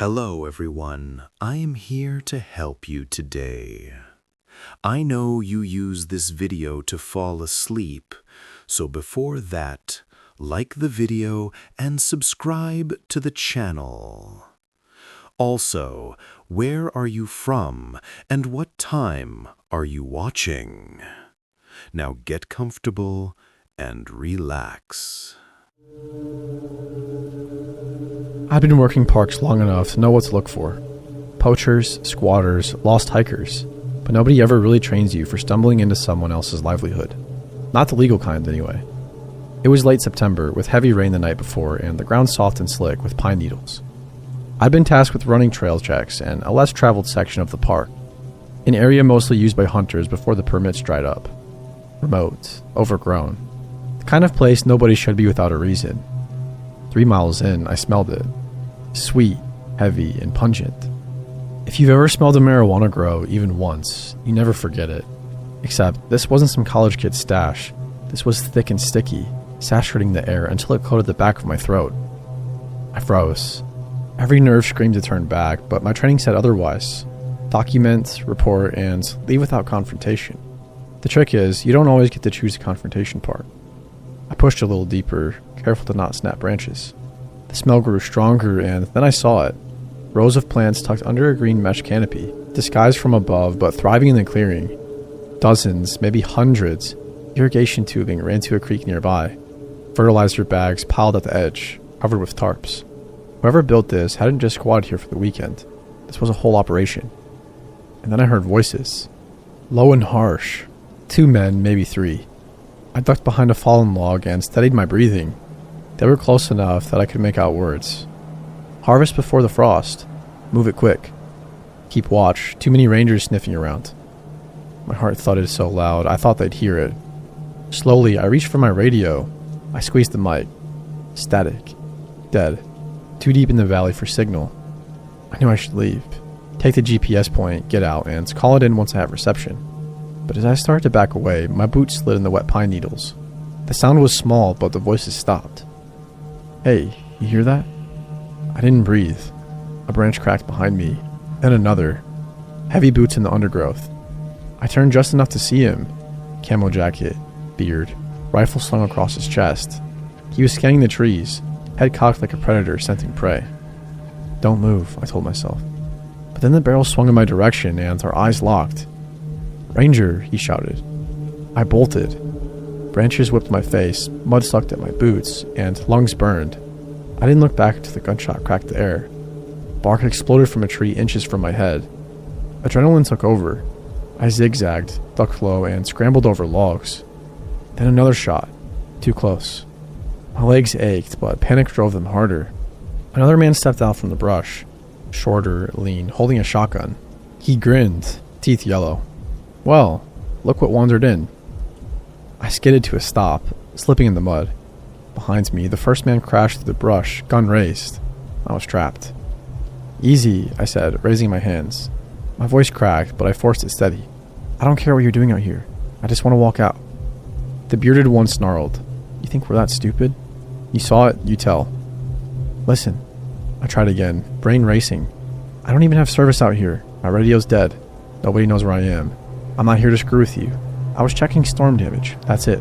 Hello everyone, I am here to help you today. I know you use this video to fall asleep, so before that, like the video and subscribe to the channel. Also, where are you from and what time are you watching? Now get comfortable and relax. I've been working parks long enough to know what to look for. Poachers, squatters, lost hikers. But nobody ever really trains you for stumbling into someone else's livelihood. Not the legal kind, anyway. It was late September, with heavy rain the night before, and the ground soft and slick with pine needles. I'd been tasked with running trail checks and a less traveled section of the park, an area mostly used by hunters before the permits dried up. Remote, overgrown. The kind of place nobody should be without a reason. 3 miles in, I smelled it. Sweet, heavy, and pungent. If you've ever smelled a marijuana grow even once, you never forget it. Except, this wasn't some college kid's stash. This was thick and sticky, saturating the air until it coated the back of my throat. I froze. Every nerve screamed to turn back, but my training said otherwise. Document, report, and leave without confrontation. The trick is, you don't always get to choose the confrontation part. I pushed a little deeper, careful to not snap branches. The smell grew stronger, and then I saw it. Rows of plants tucked under a green mesh canopy, disguised from above but thriving in the clearing. Dozens, maybe hundreds. Irrigation tubing ran to a creek nearby. Fertilizer bags piled at the edge, covered with tarps. Whoever built this hadn't just squatted here for the weekend. This was a whole operation. And then I heard voices. Low and harsh. 2 men, maybe 3. I ducked behind a fallen log and steadied my breathing. They were close enough that I could make out words. Harvest before the frost. Move it quick. Keep watch. Too many rangers sniffing around. My heart thudded so loud I thought they'd hear it. Slowly, I reached for my radio. I squeezed the mic. Static. Dead. Too deep in the valley for signal. I knew I should leave. Take the GPS point, get out, and call it in once I have reception. But as I started to back away, my boots slid in the wet pine needles. The sound was small, but the voices stopped. Hey, you hear that? I didn't breathe. A branch cracked behind me, then another. Heavy boots in the undergrowth. I turned just enough to see him. Camo jacket, beard, rifle slung across his chest. He was scanning the trees, head cocked like a predator scenting prey. Don't move, I told myself. But then the barrel swung in my direction and our eyes locked. Ranger, he shouted. I bolted. Branches whipped my face, mud sucked at my boots, and lungs burned. I didn't look back until the gunshot cracked the air. Bark exploded from a tree inches from my head. Adrenaline took over. I zigzagged, ducked low, and scrambled over logs. Then another shot. Too close. My legs ached, but panic drove them harder. Another man stepped out from the brush. Shorter, lean, holding a shotgun. He grinned, teeth yellow. Well, look what wandered in. I skidded to a stop, slipping in the mud. Behind me, the first man crashed through the brush, gun raised. I was trapped. Easy, I said, raising my hands. My voice cracked, but I forced it steady. I don't care what you're doing out here. I just want to walk out. The bearded one snarled. You think we're that stupid? You saw it, you tell. Listen. I tried again, brain racing. I don't even have service out here. My radio's dead. Nobody knows where I am. I'm not here to screw with you. I was checking storm damage. That's it.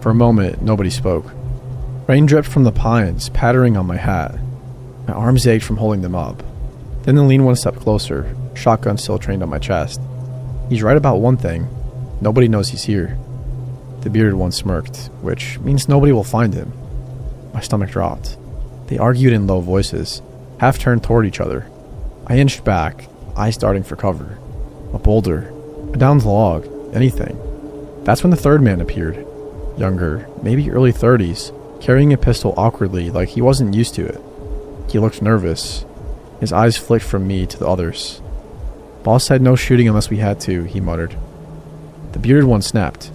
For a moment, nobody spoke. Rain dripped from the pines, pattering on my hat. My arms ached from holding them up. Then the lean one stepped closer, shotgun still trained on my chest. He's right about one thing. Nobody knows he's here. The bearded one smirked, which means nobody will find him. My stomach dropped. They argued in low voices, half turned toward each other. I inched back, eyes darting for cover. A boulder, a downed log, anything. That's when the third man appeared. Younger, maybe early 30s, carrying a pistol awkwardly like he wasn't used to it. He looked nervous. His eyes flicked from me to the others. Boss said no shooting unless we had to, he muttered. The bearded one snapped.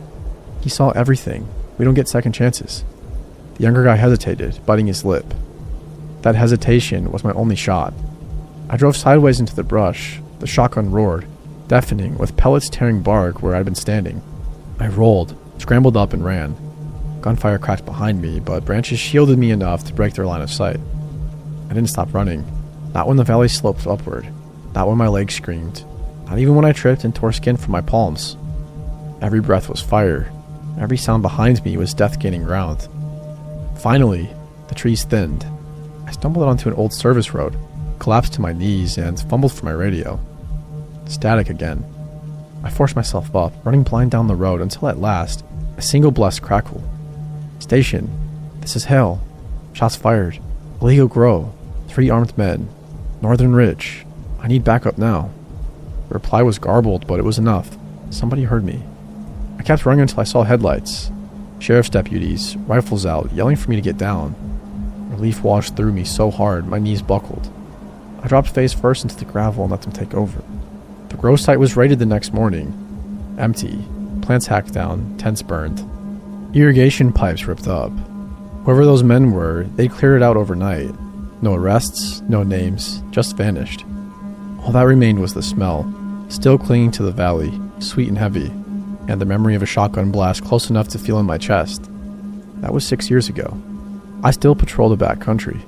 He saw everything. We don't get second chances. The younger guy hesitated, biting his lip. That hesitation was my only shot. I drove sideways into the brush. The shotgun roared, deafening, with pellets tearing bark where I'd been standing. I rolled, scrambled up and ran. Gunfire cracked behind me, but branches shielded me enough to break their line of sight. I didn't stop running. Not when the valley sloped upward. Not when my legs screamed. Not even when I tripped and tore skin from my palms. Every breath was fire. Every sound behind me was death gaining ground. Finally, the trees thinned. I stumbled onto an old service road, collapsed to my knees, and fumbled for my radio. Static again. I forced myself up, running blind down the road until at last, a single blessed crackle. Station. This is Hale. Shots fired. Illegal grow. 3 armed men. Northern Ridge. I need backup now. The reply was garbled, but it was enough. Somebody heard me. I kept running until I saw headlights. Sheriff's deputies, rifles out, yelling for me to get down. Relief washed through me so hard, my knees buckled. I dropped face first into the gravel and let them take over. The grow site was raided the next morning. Empty. Plants hacked down, tents burned. Irrigation pipes ripped up. Whoever those men were, they'd cleared it out overnight. No arrests, no names, just vanished. All that remained was the smell, still clinging to the valley, sweet and heavy, and the memory of a shotgun blast close enough to feel in my chest. That was 6 years ago. I still patrol the back country,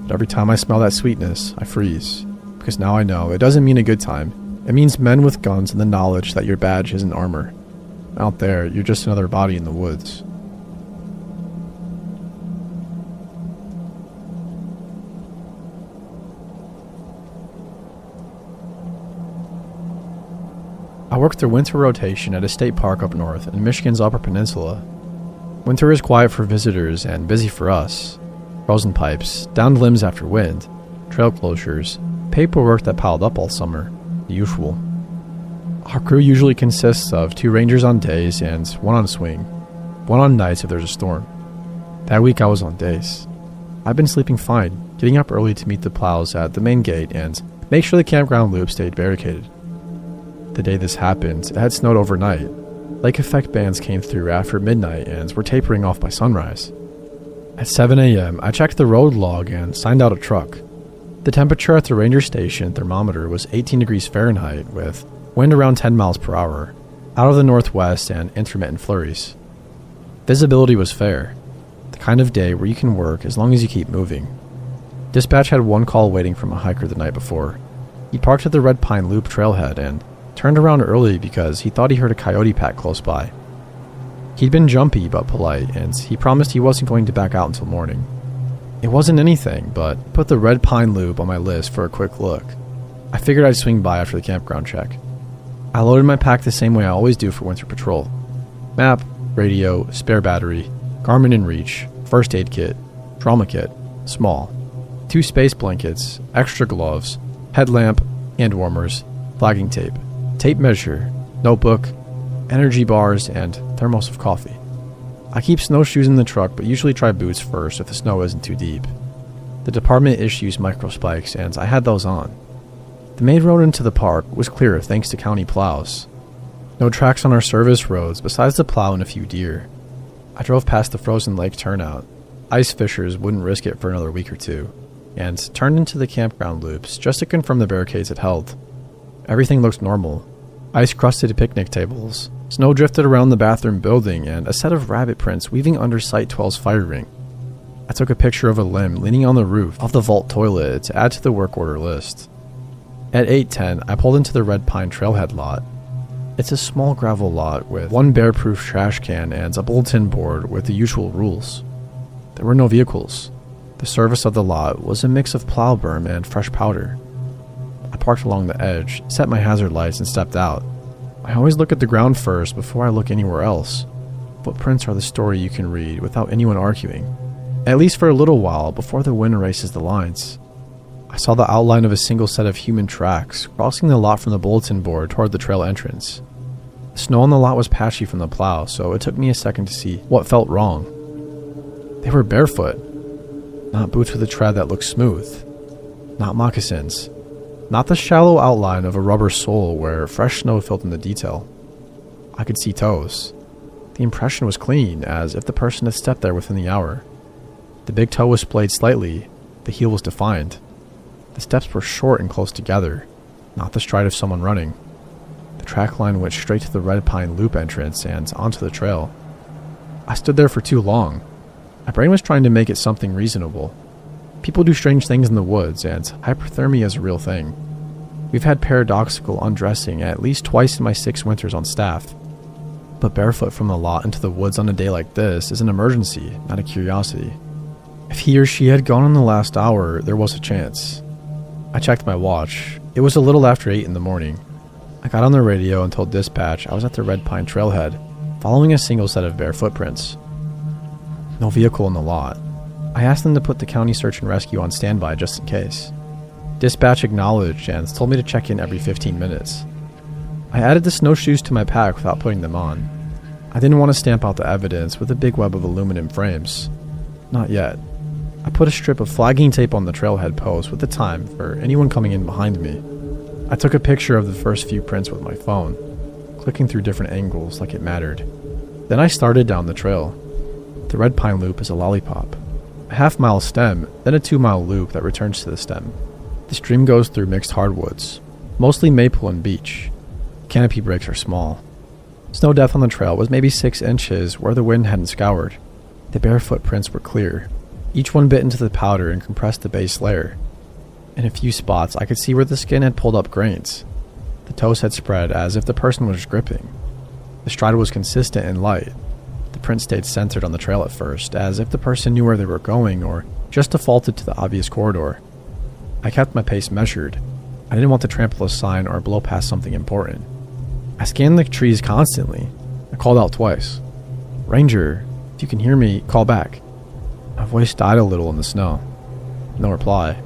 but every time I smell that sweetness, I freeze. Because now I know it doesn't mean a good time. It means men with guns and the knowledge that your badge isn't armor. Out there, you're just another body in the woods. I worked through winter rotation at a state park up north in Michigan's Upper Peninsula. Winter is quiet for visitors and busy for us. Frozen pipes, downed limbs after wind, trail closures, paperwork that piled up all summer, the usual. Our crew usually consists of 2 rangers on days and 1 on swing, 1 on nights if there's a storm. That week I was on days. I've been sleeping fine, getting up early to meet the plows at the main gate and make sure the campground loop stayed barricaded. The day this happened, it had snowed overnight. Lake effect bands came through after midnight and were tapering off by sunrise. At 7 a.m., I checked the road log and signed out a truck. The temperature at the ranger station thermometer was 18 degrees Fahrenheit with wind around 10 miles per hour, out of the northwest and intermittent flurries. Visibility was fair, the kind of day where you can work as long as you keep moving. Dispatch had 1 call waiting from a hiker the night before. He parked at the Red Pine Loop trailhead and turned around early because he thought he heard a coyote pack close by. He'd been jumpy but polite, and he promised he wasn't going to back out until morning. It wasn't anything, but put the Red Pine Loop on my list for a quick look. I figured I'd swing by after the campground check. I loaded my pack the same way I always do for winter patrol. Map, radio, spare battery, Garmin in reach, first aid kit, trauma kit, small, 2 space blankets, extra gloves, headlamp, hand warmers, flagging tape, tape measure, notebook, energy bars, and thermos of coffee. I keep snowshoes in the truck but usually try boots first if the snow isn't too deep. The department issues micro spikes and I had those on. The main road into the park was clear thanks to county plows. No tracks on our service roads besides the plow and a few deer. I drove past the frozen lake turnout. Ice fishers wouldn't risk it for another week or 2, and turned into the campground loops just to confirm the barricades had held. Everything looked normal. Ice-crusted picnic tables, snow drifted around the bathroom building, and a set of rabbit prints weaving under Site 12's fire ring. I took a picture of a limb leaning on the roof of the vault toilet to add to the work order list. At 8:10, I pulled into the Red Pine Trailhead lot. It's a small gravel lot with 1 bear-proof trash can and a bulletin board with the usual rules. There were no vehicles. The surface of the lot was a mix of plow berm and fresh powder. I parked along the edge, set my hazard lights, and stepped out. I always look at the ground first before I look anywhere else. Footprints are the story you can read without anyone arguing, at least for a little while before the wind erases the lines. I saw the outline of a single set of human tracks crossing the lot from the bulletin board toward the trail entrance. The snow on the lot was patchy from the plow, so it took me a second to see what felt wrong. They were barefoot, not boots with a tread that looked smooth, not moccasins, not the shallow outline of a rubber sole where fresh snow filled in the detail. I could see toes. The impression was clean, as if the person had stepped there within the hour. The big toe was splayed slightly, the heel was defined. The steps were short and close together, not the stride of someone running. The track line went straight to the Red Pine Loop entrance and onto the trail. I stood there for too long. My brain was trying to make it something reasonable. People do strange things in the woods, and hypothermia is a real thing. We've had paradoxical undressing at least twice in my 6 winters on staff. But barefoot from the lot into the woods on a day like this is an emergency, not a curiosity. If he or she had gone in the last hour, there was a chance. I checked my watch. It was a little after 8 in the morning. I got on the radio and told dispatch I was at the Red Pine trailhead, following a single set of bare footprints. No vehicle in the lot. I asked them to put the county search and rescue on standby just in case. Dispatch acknowledged and told me to check in every 15 minutes. I added the snowshoes to my pack without putting them on. I didn't want to stamp out the evidence with a big web of aluminum frames. Not yet. I put a strip of flagging tape on the trailhead post with the time for anyone coming in behind me. I took a picture of the first few prints with my phone, clicking through different angles like it mattered. Then I started down the trail. The Red Pine Loop is a lollipop. A half-mile stem, then a 2-mile loop that returns to the stem. The stream goes through mixed hardwoods, mostly maple and beech. Canopy breaks are small. Snow depth on the trail was maybe 6 inches where the wind hadn't scoured. The bare footprints were clear. Each one bit into the powder and compressed the base layer. In a few spots, I could see where the skin had pulled up grains. The toes had spread as if the person was gripping. The stride was consistent and light. The print stayed centered on the trail at first, as if the person knew where they were going or just defaulted to the obvious corridor. I kept my pace measured. I didn't want to trample a sign or blow past something important. I scanned the trees constantly. I called out twice. "Ranger, if you can hear me, call back." My voice died a little in the snow. No reply.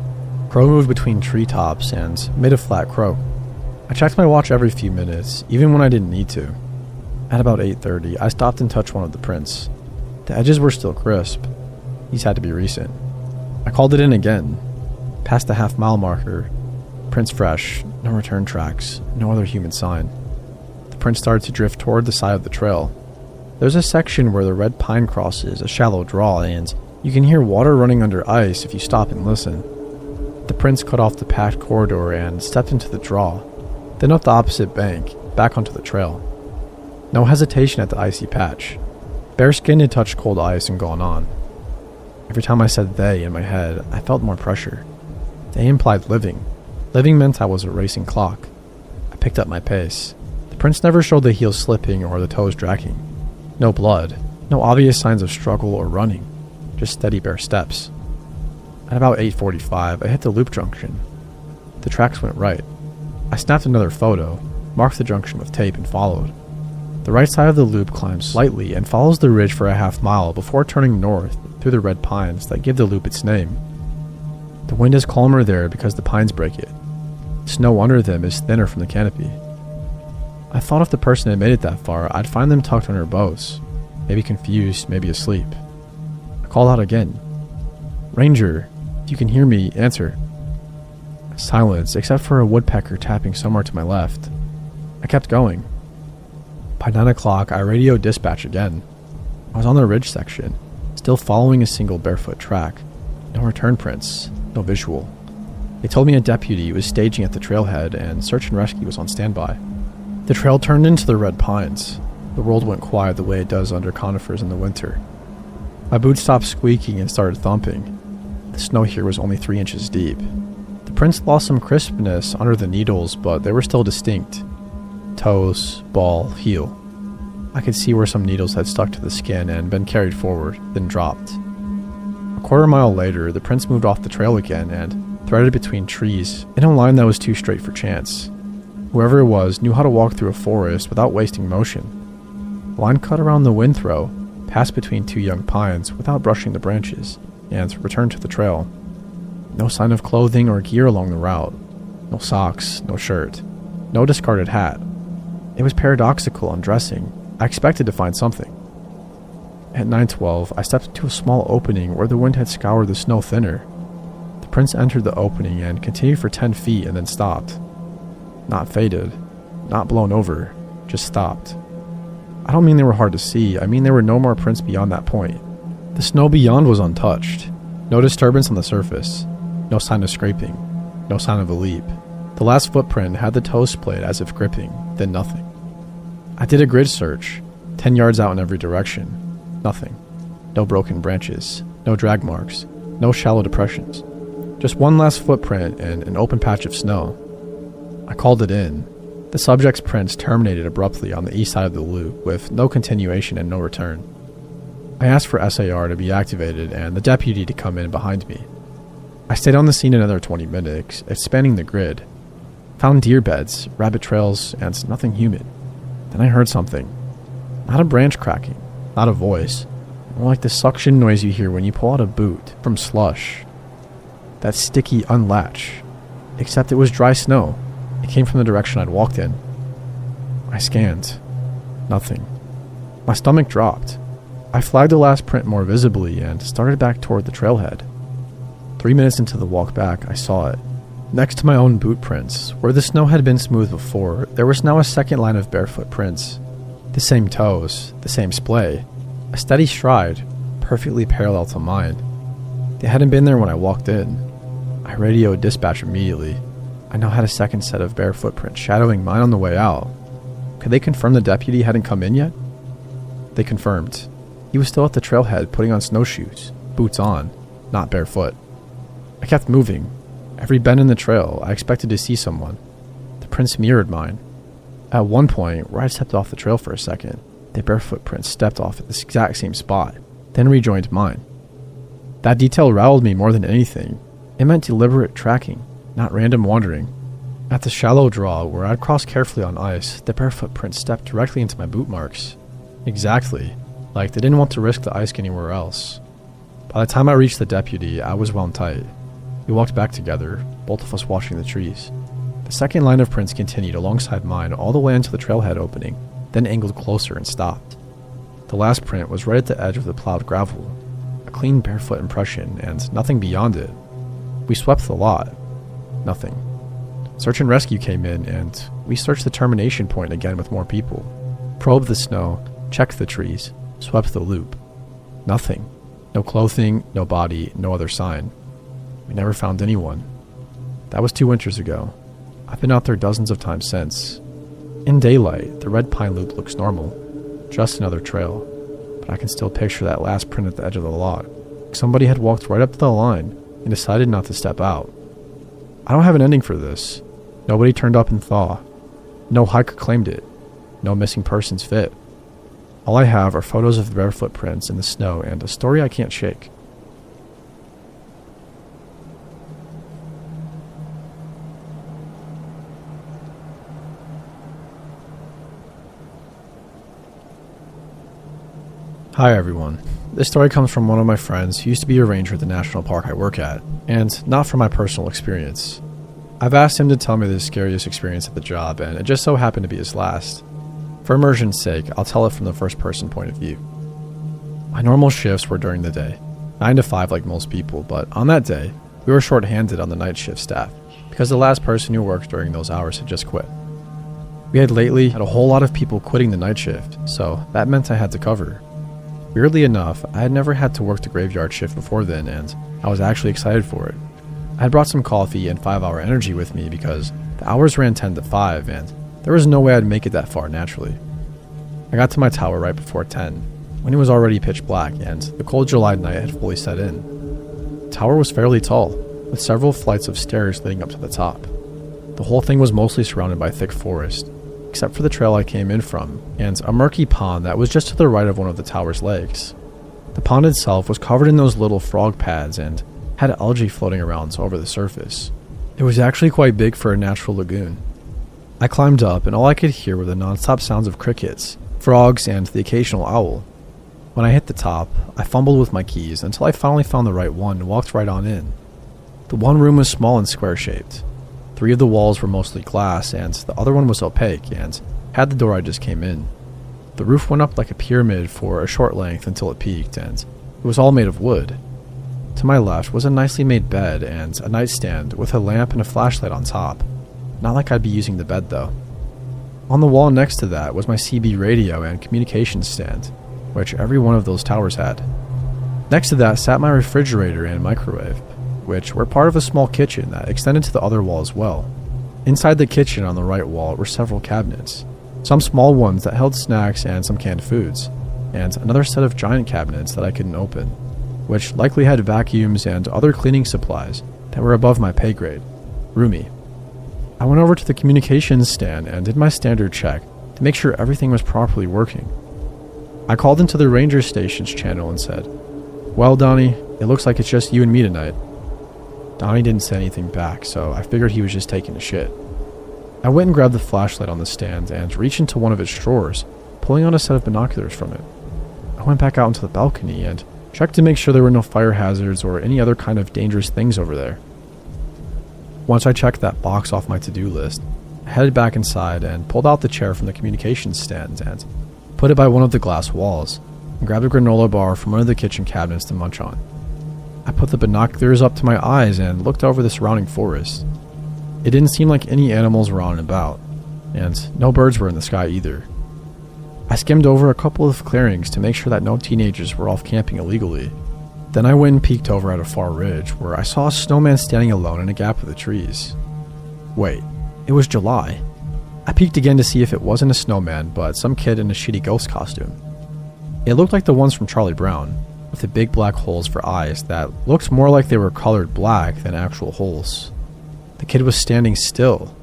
Crow moved between treetops and made a flat croak. I checked my watch every few minutes, even when I didn't need to. At about 8:30, I stopped and touched one of the prints. The edges were still crisp. These had to be recent. I called it in again. Past the half-mile marker. Prints fresh, no return tracks, no other human sign. The print started to drift toward the side of the trail. There's a section where the red pine crosses a shallow draw, and you can hear water running under ice if you stop and listen. The prints cut off the packed corridor and stepped into the draw, then up the opposite bank, back onto the trail. No hesitation at the icy patch. Bare skin had touched cold ice and gone on. Every time I said "they" in my head, I felt more pressure. They implied living. Living meant I was a racing clock. I picked up my pace. The prints never showed the heels slipping or the toes dragging. No blood, no obvious signs of struggle or running, just steady bare steps. At about 8:45, I hit the loop junction. The tracks went right. I snapped another photo, marked the junction with tape, and followed. The right side of the loop climbs slightly and follows the ridge for a half-mile before turning north through the red pines that give the loop its name. The wind is calmer there because the pines break it. Snow under them is thinner from the canopy. I thought if the person had made it that far, I'd find them tucked under bows, maybe confused, maybe asleep. I called out again. "Ranger, if you can hear me, answer." Silence, except for a woodpecker tapping somewhere to my left. I kept going. By 9 o'clock, I radioed dispatch again. I was on the ridge section, still following a single barefoot track. No return prints, no visual. They told me a deputy was staging at the trailhead and search and rescue was on standby. The trail turned into the red pines. The world went quiet the way it does under conifers in the winter. My boots stopped squeaking and started thumping. The snow here was only 3 inches deep. The prints lost some crispness under the needles, but they were still distinct. Toes, ball, heel. I could see where some needles had stuck to the skin and been carried forward, then dropped. A quarter-mile later, the prints moved off the trail again and threaded between trees in a line that was too straight for chance. Whoever it was knew how to walk through a forest without wasting motion. The line cut around the wind throw, passed between 2 young pines without brushing the branches, and returned to the trail. No sign of clothing or gear along the route. No socks, no shirt, no discarded hat. It was paradoxical undressing. I expected to find something. At 9:12, I stepped into a small opening where the wind had scoured the snow thinner. The prints entered the opening and continued for 10 feet and then stopped. Not faded, not blown over, just stopped. I don't mean they were hard to see, I mean there were no more prints beyond that point. The snow beyond was untouched. No disturbance on the surface. No sign of scraping. No sign of a leap. The last footprint had the toes splayed as if gripping, then nothing. I did a grid search, 10 yards out in every direction. Nothing. No broken branches. No drag marks. No shallow depressions. Just one last footprint in an open patch of snow. I called it in. The subject's prints terminated abruptly on the east side of the loop, with no continuation and no return. I asked for SAR to be activated and the deputy to come in behind me. I stayed on the scene another 20 minutes, expanding the grid. Found deer beds, rabbit trails, and nothing human. Then I heard something. Not a branch cracking, not a voice. More like the suction noise you hear when you pull out a boot from slush. That sticky unlatch. Except it was dry snow. It came from the direction I'd walked in. I scanned. Nothing. My stomach dropped. I flagged the last print more visibly and started back toward the trailhead. 3 minutes into the walk back, I saw it. Next to my own boot prints, where the snow had been smooth before, there was now a second line of barefoot prints. The same toes, the same splay, a steady stride, perfectly parallel to mine. They hadn't been there when I walked in. I radioed dispatch immediately. I now had a second set of bare footprints shadowing mine on the way out. Could they confirm the deputy hadn't come in yet? They confirmed. He was still at the trailhead putting on snowshoes, boots on, not barefoot. I kept moving. Every bend in the trail, I expected to see someone. The prints mirrored mine. At one point, where I stepped off the trail for a second, the bare footprints stepped off at this exact same spot, then rejoined mine. That detail rattled me more than anything. It meant deliberate tracking, not random wandering. At the shallow draw, where I'd crossed carefully on ice, the bare footprints stepped directly into my boot marks. Exactly, like they didn't want to risk the ice anywhere else. By the time I reached the deputy, I was wound tight. We walked back together, both of us watching the trees. The second line of prints continued alongside mine all the way into the trailhead opening, then angled closer and stopped. The last print was right at the edge of the plowed gravel, a clean barefoot impression and nothing beyond it. We swept the lot. Nothing. Search and rescue came in and we searched the termination point again with more people. Probed the snow, checked the trees, swept the loop. Nothing. No clothing, no body, no other sign. We never found anyone. That was 2 winters ago. I've been out there dozens of times since. In daylight, the red pine loop looks normal. Just another trail. But I can still picture that last print at the edge of the lot. Somebody had walked right up to the line and decided not to step out. I don't have an ending for this. Nobody turned up in thaw. No hiker claimed it. No missing persons fit. All I have are photos of the bare footprints in the snow and a story I can't shake. Hi everyone. This story comes from one of my friends who used to be a ranger at the national park I work at, and not from my personal experience. I've asked him to tell me the scariest experience at the job, and it just so happened to be his last. For immersion's sake, I'll tell it from the first person point of view. My normal shifts were during the day, 9 to 5 like most people, but on that day, we were short-handed on the night shift staff, because the last person who worked during those hours had just quit. We had lately had a whole lot of people quitting the night shift, so that meant I had to cover. Weirdly enough, I had never had to work the graveyard shift before then, and I was actually excited for it. I had brought some coffee and 5-hour energy with me because the hours ran 10 to 5, and there was no way I'd make it that far naturally. I got to my tower right before 10, when it was already pitch black and the cold July night had fully set in. The tower was fairly tall, with several flights of stairs leading up to the top. The whole thing was mostly surrounded by thick forest, except for the trail I came in from, and a murky pond that was just to the right of one of the tower's legs. The pond itself was covered in those little frog pads and had algae floating around over the surface. It was actually quite big for a natural lagoon. I climbed up, and all I could hear were the non-stop sounds of crickets, frogs, and the occasional owl. When I hit the top, I fumbled with my keys until I finally found the right one and walked right on in. The one room was small and square-shaped. 3 of the walls were mostly glass, and the other one was opaque and had the door I just came in. The roof went up like a pyramid for a short length until it peaked, and it was all made of wood. To my left was a nicely made bed and a nightstand with a lamp and a flashlight on top. Not like I'd be using the bed, though. On the wall next to that was my CB radio and communications stand, which every one of those towers had. Next to that sat my refrigerator and microwave, which were part of a small kitchen that extended to the other wall as well. Inside the kitchen on the right wall were several cabinets, some small ones that held snacks and some canned foods, and another set of giant cabinets that I couldn't open, which likely had vacuums and other cleaning supplies that were above my pay grade. Roomy. I went over to the communications stand and did my standard check to make sure everything was properly working. I called into the ranger station's channel and said, "Well, Donnie, it looks like it's just you and me tonight." Donnie didn't say anything back, so I figured he was just taking a shit. I went and grabbed the flashlight on the stand and reached into one of its drawers, pulling out a set of binoculars from it. I went back out into the balcony and checked to make sure there were no fire hazards or any other kind of dangerous things over there. Once I checked that box off my to-do list, I headed back inside and pulled out the chair from the communications stand and put it by one of the glass walls and grabbed a granola bar from one of the kitchen cabinets to munch on. I put the binoculars up to my eyes and looked over the surrounding forest. It didn't seem like any animals were on and about, and no birds were in the sky either. I skimmed over a couple of clearings to make sure that no teenagers were off camping illegally. Then I went and peeked over at a far ridge where I saw a snowman standing alone in a gap of the trees. Wait, it was July. I peeked again to see if it wasn't a snowman, but some kid in a shitty ghost costume. It looked like the ones from Charlie Brown, with the big black holes for eyes that looked more like they were colored black than actual holes. The kid was standing still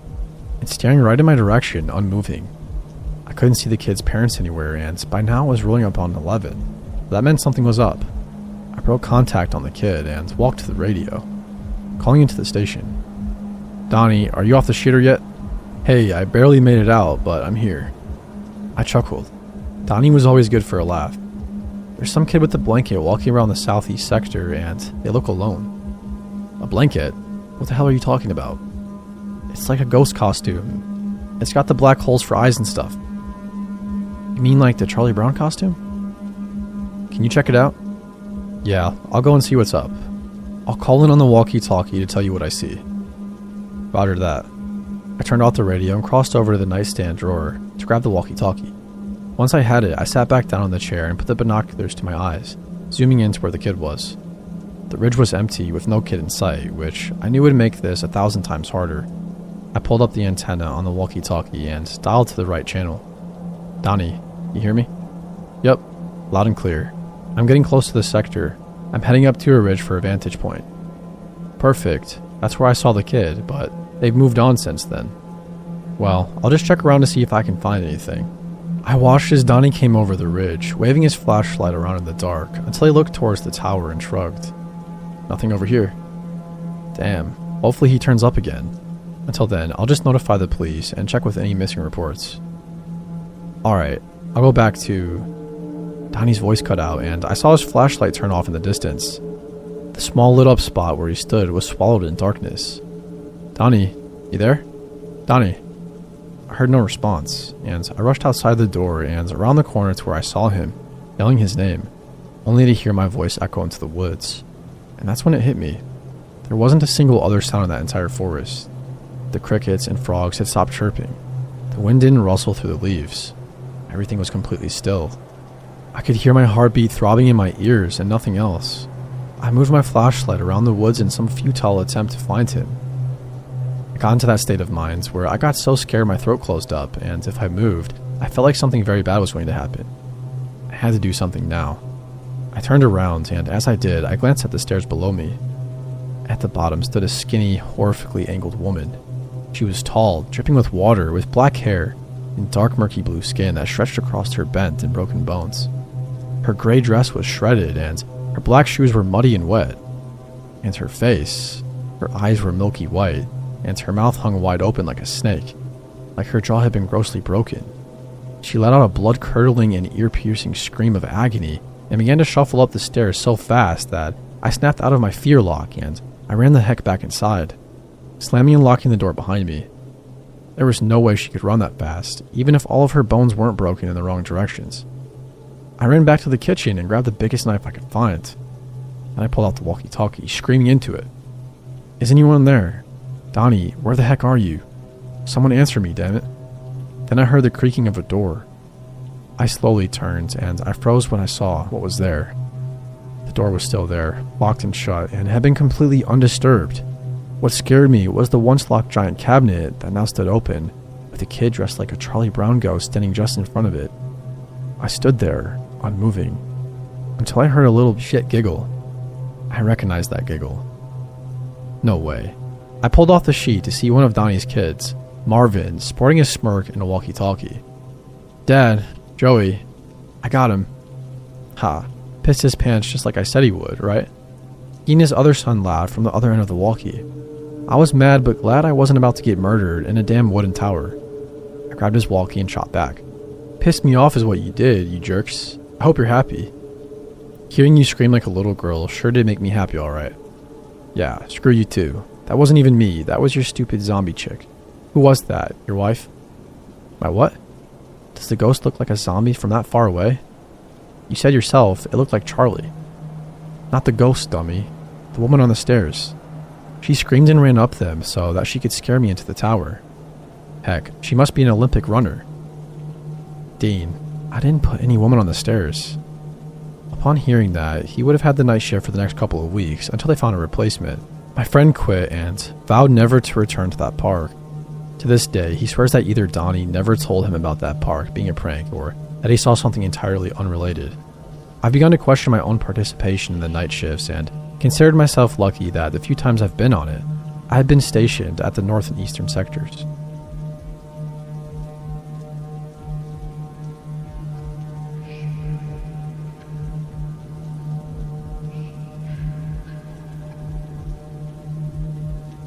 and staring right in my direction, unmoving. I couldn't see the kid's parents anywhere, and by now it was rolling up on 11. That meant something was up. I broke contact on the kid and walked to the radio, calling into the station. "Donnie, are you off the shitter yet? Hey, I barely made it out, but I'm here." I chuckled. Donnie was always good for a laugh. There's some kid with a blanket walking around the southeast sector, and they look alone. A blanket? What the hell are you talking about? It's like a ghost costume. It's got the black holes for eyes and stuff. You mean like the Charlie Brown costume? Can you check it out? Yeah, I'll go and see what's up. I'll call in on the walkie-talkie to tell you what I see. Roger that. I turned off the radio and crossed over to the nightstand drawer to grab the walkie-talkie. Once I had it, I sat back down on the chair and put the binoculars to my eyes, zooming in to where the kid was. The ridge was empty with no kid in sight, which I knew would make this 1,000 times harder. I pulled up the antenna on the walkie-talkie and dialed to the right channel. "Donnie, you hear me?" "Yep, loud and clear. I'm getting close to the sector. I'm heading up to a ridge for a vantage point." "Perfect. That's where I saw the kid, but they've moved on since then." "Well, I'll just check around to see if I can find anything." I watched as Donnie came over the ridge, waving his flashlight around in the dark until he looked towards the tower and shrugged. "Nothing over here." Damn, hopefully he turns up again. Until then, I'll just notify the police and check with any missing reports. Alright, I'll go back to... Donnie's voice cut out and I saw his flashlight turn off in the distance. The small lit up spot where he stood was swallowed in darkness. "Donnie, you there? Donnie?" I heard no response, and I rushed outside the door and around the corner to where I saw him, yelling his name, only to hear my voice echo into the woods. And that's when it hit me. There wasn't a single other sound in that entire forest. The crickets and frogs had stopped chirping. The wind didn't rustle through the leaves. Everything was completely still. I could hear my heartbeat throbbing in my ears and nothing else. I moved my flashlight around the woods in some futile attempt to find him. I got into that state of mind where I got so scared my throat closed up, and if I moved, I felt like something very bad was going to happen. I had to do something now. I turned around, and as I did, I glanced at the stairs below me. At the bottom stood a skinny, horrifically angled woman. She was tall, dripping with water, with black hair, and dark murky blue skin that stretched across her bent and broken bones. Her gray dress was shredded, and her black shoes were muddy and wet. And her face, her eyes were milky white, and her mouth hung wide open like a snake, like her jaw had been grossly broken. She let out a blood-curdling and ear-piercing scream of agony and began to shuffle up the stairs so fast that I snapped out of my fear lock and I ran the heck back inside, slamming and locking the door behind me. There was no way she could run that fast, even if all of her bones weren't broken in the wrong directions. I ran back to the kitchen and grabbed the biggest knife I could find. Then I pulled out the walkie-talkie, screaming into it. "Is anyone there? Donnie, where the heck are you? Someone answer me, damn it." Then I heard the creaking of a door. I slowly turned, and I froze when I saw what was there. The door was still there, locked and shut, and had been completely undisturbed. What scared me was the once locked giant cabinet that now stood open, with a kid dressed like a Charlie Brown ghost standing just in front of it. I stood there, unmoving, until I heard a little shit giggle. I recognized that giggle. No way. I pulled off the sheet to see one of Donnie's kids, Marvin, sporting a smirk and a walkie-talkie. Dad, Joey, I got him. Ha, pissed his pants just like I said he would, right? He and his other son laughed from the other end of the walkie. I was mad but glad I wasn't about to get murdered in a damn wooden tower. I grabbed his walkie and shot back. Pissed me off is what you did, you jerks. I hope you're happy. Hearing you scream like a little girl sure did make me happy, alright. Yeah, screw you too. That wasn't even me, that was your stupid zombie chick. Who was that, your wife? My what? Does the ghost look like a zombie from that far away? You said yourself, it looked like Charlie. Not the ghost, dummy. The woman on the stairs. She screamed and ran up them so that she could scare me into the tower. Heck, she must be an Olympic runner. Dean, I didn't put any woman on the stairs. Upon hearing that, he would have had the night shift for the next couple of weeks until they found a replacement. My friend quit and vowed never to return to that park. To this day, he swears that either Donnie never told him about that park being a prank or that he saw something entirely unrelated. I've begun to question my own participation in the night shifts and considered myself lucky that the few times I've been on it, I had been stationed at the north and eastern sectors.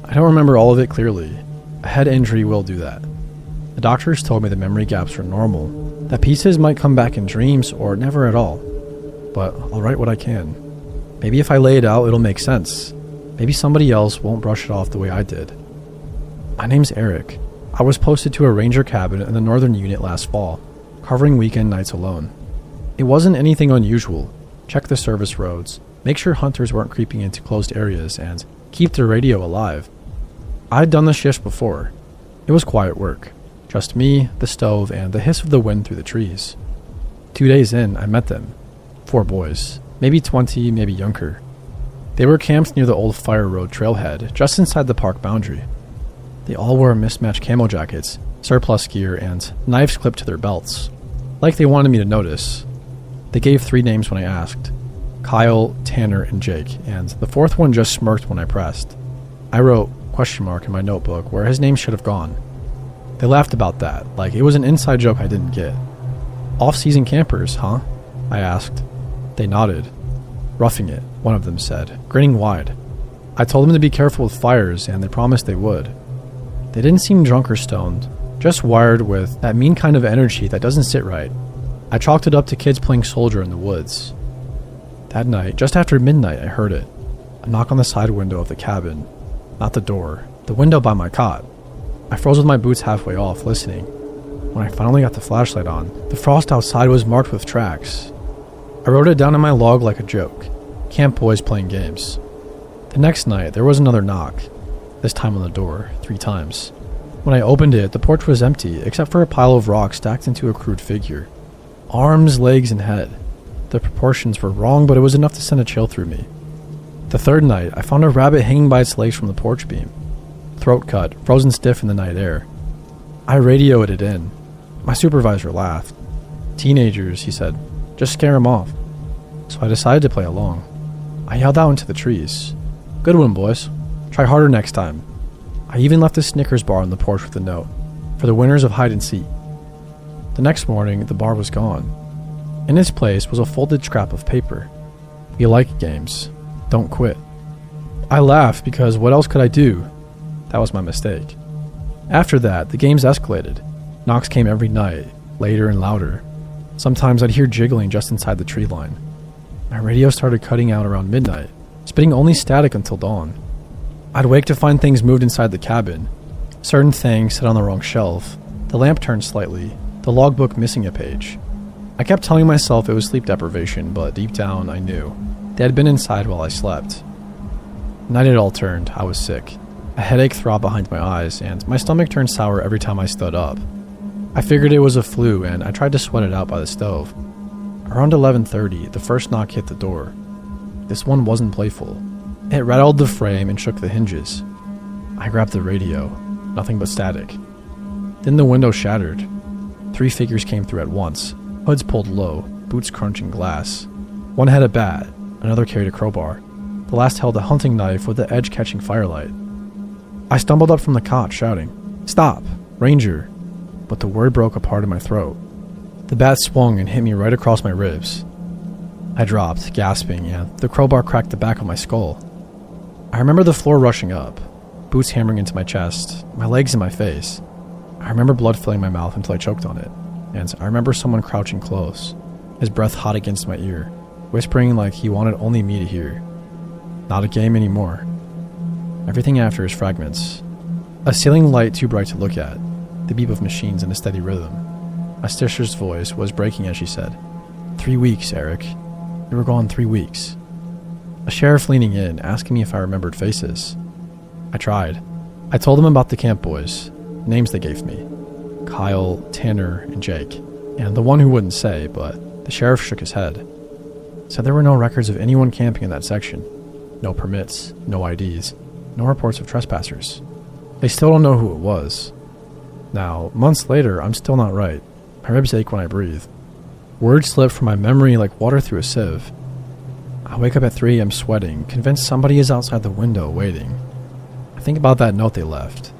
I don't remember all of it clearly. A head injury will do that. The doctors told me the memory gaps are normal, that pieces might come back in dreams or never at all. But I'll write what I can. Maybe if I lay it out, it'll make sense. Maybe somebody else won't brush it off the way I did. My name's Eric. I was posted to a ranger cabin in the northern unit last fall, covering weekend nights alone. It wasn't anything unusual. Check the service roads, make sure hunters weren't creeping into closed areas, and keep the radio alive. I'd done the shift before. It was quiet work. Just me, the stove, and the hiss of the wind through the trees. 2 days in, I met them. 4 boys, maybe 20, maybe younger. They were camped near the old fire road trailhead, just inside the park boundary. They all wore mismatched camo jackets, surplus gear, and knives clipped to their belts. Like they wanted me to notice. They gave 3 names when I asked. Kyle, Tanner, and Jake, and the 4th one just smirked when I pressed. I wrote question mark in my notebook where his name should have gone. They laughed about that, like it was an inside joke I didn't get. Off-season campers, huh? I asked. They nodded. Roughing it, one of them said, grinning wide. I told them to be careful with fires, and they promised they would. They didn't seem drunk or stoned, just wired with that mean kind of energy that doesn't sit right. I chalked it up to kids playing soldier in the woods. That night, just after midnight, I heard it. A knock on the side window of the cabin. Not the door, the window by my cot. I froze with my boots halfway off, listening. When I finally got the flashlight on, the frost outside was marked with tracks. I wrote it down in my log like a joke. Camp boys playing games. The next night, there was another knock. This time on the door, 3 times. When I opened it, the porch was empty, except for a pile of rocks stacked into a crude figure. Arms, legs, and head. The proportions were wrong, but it was enough to send a chill through me. The 3rd night, I found a rabbit hanging by its legs from the porch beam. Throat cut, frozen stiff in the night air. I radioed it in. My supervisor laughed. Teenagers, he said. Just scare them off. So I decided to play along. I yelled out into the trees. Good one, boys. Try harder next time. I even left a Snickers bar on the porch with a note. For the winners of hide and seek. The next morning, the bar was gone. In its place was a folded scrap of paper. You like games. Don't quit. I laughed because what else could I do? That was my mistake. After that, the games escalated. Knocks came every night, later and louder. Sometimes I'd hear jiggling just inside the tree line. My radio started cutting out around midnight, spitting only static until dawn. I'd wake to find things moved inside the cabin. Certain things sat on the wrong shelf. The lamp turned slightly, the logbook missing a page. I kept telling myself it was sleep deprivation, but deep down I knew. They had been inside while I slept. The night it all turned, I was sick. A headache throbbed behind my eyes, and my stomach turned sour every time I stood up. I figured it was a flu, and I tried to sweat it out by the stove. Around 11:30, the first knock hit the door. This one wasn't playful. It rattled the frame and shook the hinges. I grabbed the radio. Nothing but static. Then the window shattered. 3 figures came through at once, hoods pulled low, boots crunching glass. One had a bat, another carried a crowbar. The last held a hunting knife with the edge catching firelight. I stumbled up from the cot, shouting, "Stop! Ranger!" But the word broke apart in my throat. The bat swung and hit me right across my ribs. I dropped, gasping, and the crowbar cracked the back of my skull. I remember the floor rushing up, boots hammering into my chest, my legs in my face. I remember blood filling my mouth until I choked on it, and I remember someone crouching close, his breath hot against my ear, whispering like he wanted only me to hear. Not a game anymore. Everything after is fragments. A ceiling light too bright to look at, the beep of machines in a steady rhythm. My sister's voice was breaking as she said, 3 weeks, Eric. You were gone 3 weeks. A sheriff leaning in, asking me if I remembered faces. I tried. I told him about the camp boys, names they gave me. Kyle, Tanner, and Jake. And the one who wouldn't say, but the sheriff shook his head. Said there were no records of anyone camping in that section. No permits, no IDs, no reports of trespassers. They still don't know who it was. Now, months later, I'm still not right. My ribs ache when I breathe. Words slip from my memory like water through a sieve. I wake up at 3 a.m. sweating, convinced somebody is outside the window waiting. I think about that note they left.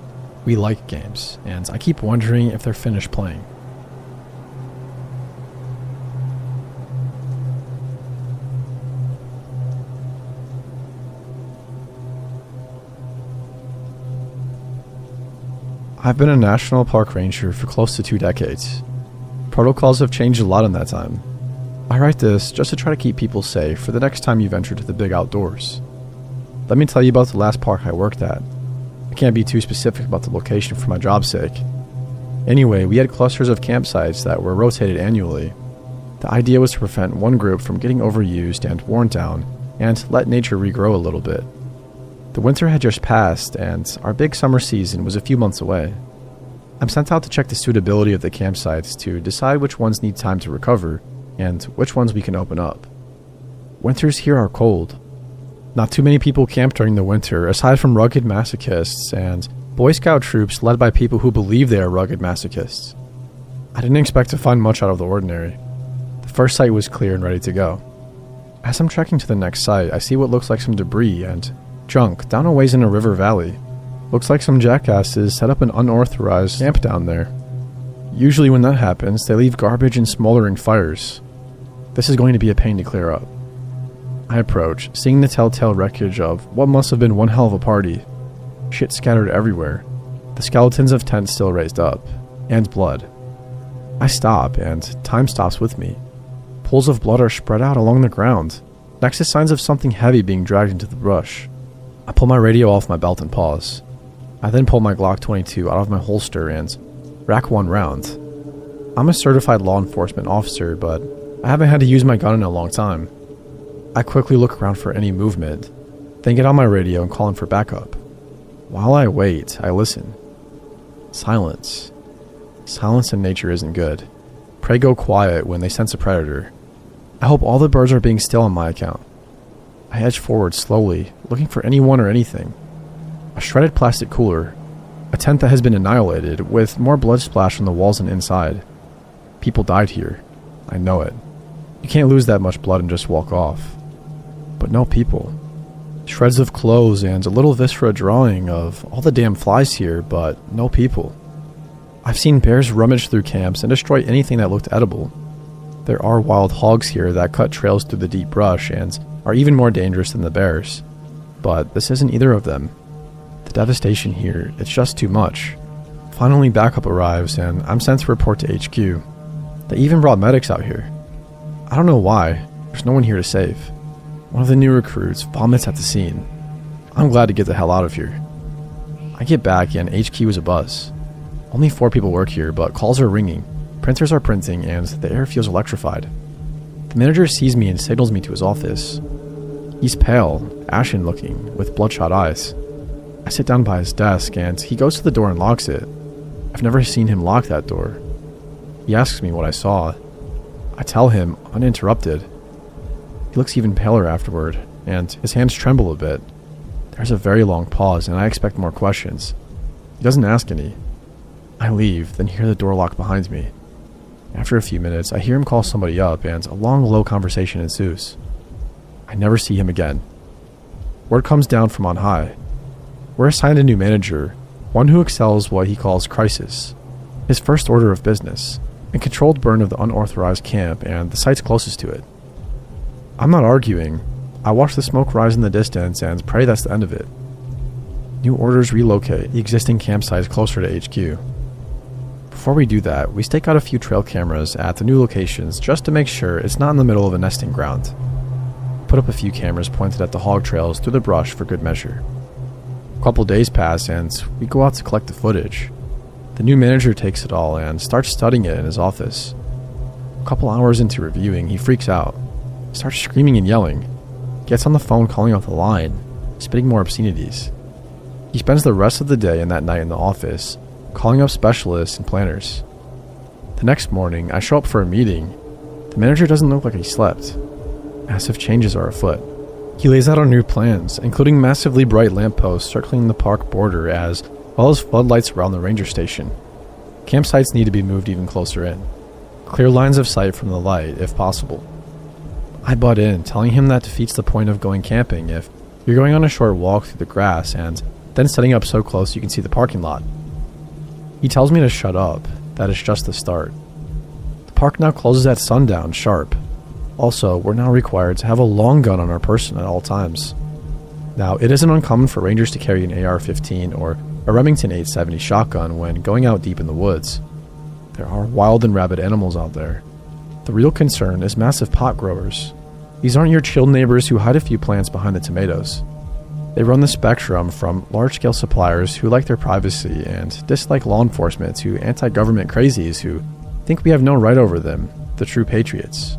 We like games, and I keep wondering if they're finished playing. I've been a national park ranger for close to 2 decades. Protocols have changed a lot in that time. I write this just to try to keep people safe for the next time you venture to the big outdoors. Let me tell you about the last park I worked at. I can't be too specific about the location for my job's sake. Anyway, we had clusters of campsites that were rotated annually. The idea was to prevent one group from getting overused and worn down, and let nature regrow a little bit. The winter had just passed, and our big summer season was a few months away. I'm sent out to check the suitability of the campsites to decide which ones need time to recover, and which ones we can open up. Winters here are cold. Not too many people camp during the winter, aside from rugged masochists and Boy Scout troops led by people who believe they are rugged masochists. I didn't expect to find much out of the ordinary. The first site was clear and ready to go. As I'm trekking to the next site, I see what looks like some debris and junk down a ways in a river valley. Looks like some jackasses set up an unauthorized camp down there. Usually when that happens, they leave garbage and smoldering fires. This is going to be a pain to clear up. I approach, seeing the telltale wreckage of what must have been one hell of a party. Shit scattered everywhere. The skeletons of tents still raised up. And blood. I stop, and time stops with me. Pools of blood are spread out along the ground, next to signs of something heavy being dragged into the brush. I pull my radio off my belt and pause. I then pull my Glock 22 out of my holster and rack one round. I'm a certified law enforcement officer, but I haven't had to use my gun in a long time. I quickly look around for any movement, then get on my radio and call in for backup. While I wait, I listen. Silence. Silence in nature isn't good. Prey go quiet when they sense a predator. I hope all the birds are being still on my account. I edge forward slowly, looking for anyone or anything. A shredded plastic cooler. A tent that has been annihilated, with more blood splashed on the walls and inside. People died here. I know it. You can't lose that much blood and just walk off. But no people. Shreds of clothes and a little viscera drawing of all the damn flies here, but no people. I've seen bears rummage through camps and destroy anything that looked edible. There are wild hogs here that cut trails through the deep brush and are even more dangerous than the bears. But this isn't either of them. The devastation here, it's just too much. Finally, backup arrives and I'm sent to report to HQ. They even brought medics out here. I don't know why. There's no one here to save. One of the new recruits vomits at the scene. I'm glad to get the hell out of here. I get back and HQ is abuzz. Only 4 people work here, but calls are ringing, printers are printing, and the air feels electrified. The manager sees me and signals me to his office. He's pale, ashen looking, with bloodshot eyes. I sit down by his desk and he goes to the door and locks it. I've never seen him lock that door. He asks me what I saw. I tell him, uninterrupted. He looks even paler afterward, and his hands tremble a bit. There's a very long pause, and I expect more questions. He doesn't ask any. I leave, then hear the door lock behind me. After a few minutes, I hear him call somebody up, and a long, low conversation ensues. I never see him again. Word comes down from on high. We're assigned a new manager, one who excels what he calls crisis, his first order of business, and controlled burn of the unauthorized camp and the sites closest to it. I'm not arguing. I watch the smoke rise in the distance and pray that's the end of it. New orders relocate the existing campsites closer to HQ. Before we do that, we stake out a few trail cameras at the new locations just to make sure it's not in the middle of a nesting ground. Put up a few cameras pointed at the hog trails through the brush for good measure. A couple days pass and we go out to collect the footage. The new manager takes it all and starts studying it in his office. A couple hours into reviewing, he freaks out, starts screaming and yelling, gets on the phone calling out the line, spitting more obscenities. He spends the rest of the day and that night in the office, calling up specialists and planners. The next morning, I show up for a meeting. The manager doesn't look like he slept. Massive changes are afoot. He lays out our new plans, including massively bright lampposts circling the park border as well as floodlights around the ranger station. Campsites need to be moved even closer in. Clear lines of sight from the light, if possible. I butt in, telling him that defeats the point of going camping if you're going on a short walk through the grass and then setting up so close you can see the parking lot. He tells me to shut up, that it's just the start. The park now closes at sundown sharp. Also, we're now required to have a long gun on our person at all times. Now, it isn't uncommon for rangers to carry an AR-15 or a Remington 870 shotgun when going out deep in the woods. There are wild and rabid animals out there. The real concern is massive pot growers. These aren't your chill neighbors who hide a few plants behind the tomatoes. They run the spectrum from large-scale suppliers who like their privacy and dislike law enforcement to anti-government crazies who think we have no right over them, the true patriots.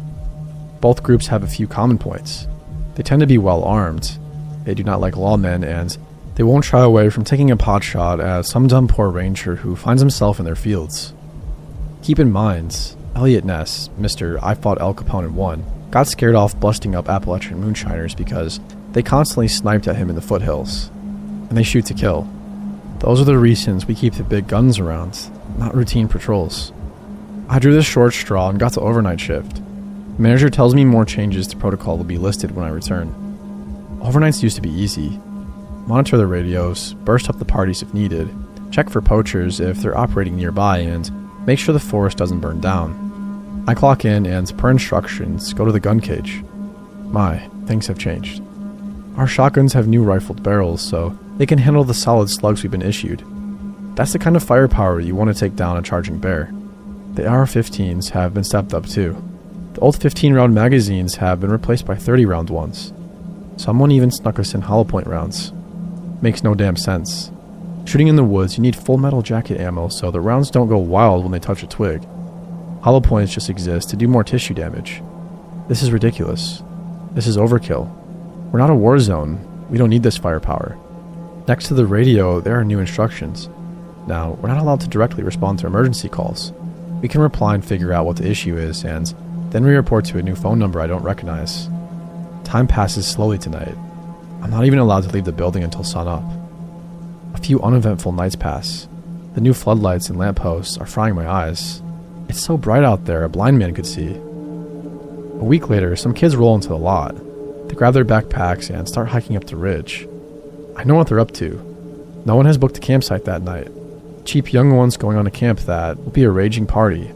Both groups have a few common points. They tend to be well-armed. They do not like lawmen, and they won't shy away from taking a pot shot at some dumb poor ranger who finds himself in their fields. Keep in mind, Elliot Ness, Mr. I Fought El Capone in 1, got scared off busting up Appalachian moonshiners because they constantly sniped at him in the foothills. And they shoot to kill. Those are the reasons we keep the big guns around, not routine patrols. I drew this short straw and got to overnight shift. The manager tells me more changes to protocol will be listed when I return. Overnights used to be easy. Monitor the radios, burst up the parties if needed, check for poachers if they're operating nearby, and make sure the forest doesn't burn down. I clock in and, per instructions, go to the gun cage. My, things have changed. Our shotguns have new rifled barrels, so they can handle the solid slugs we've been issued. That's the kind of firepower you want to take down a charging bear. The AR-15s have been stepped up too. The old 15-round magazines have been replaced by 30-round ones. Someone even snuck us in hollow point rounds. Makes no damn sense. Shooting in the woods, you need full metal jacket ammo so the rounds don't go wild when they touch a twig. Hollow points just exist to do more tissue damage. This is ridiculous. This is overkill. We're not a war zone. We don't need this firepower. Next to the radio, there are new instructions. Now, we're not allowed to directly respond to emergency calls. We can reply and figure out what the issue is, and then we report to a new phone number I don't recognize. Time passes slowly tonight. I'm not even allowed to leave the building until sunup. A few uneventful nights pass. The new floodlights and lampposts are frying my eyes. It's so bright out there a blind man could see. A week later, some kids roll into the lot. They grab their backpacks and start hiking up the ridge. I know what they're up to. No one has booked a campsite that night. Cheap young ones going on a camp that will be a raging party.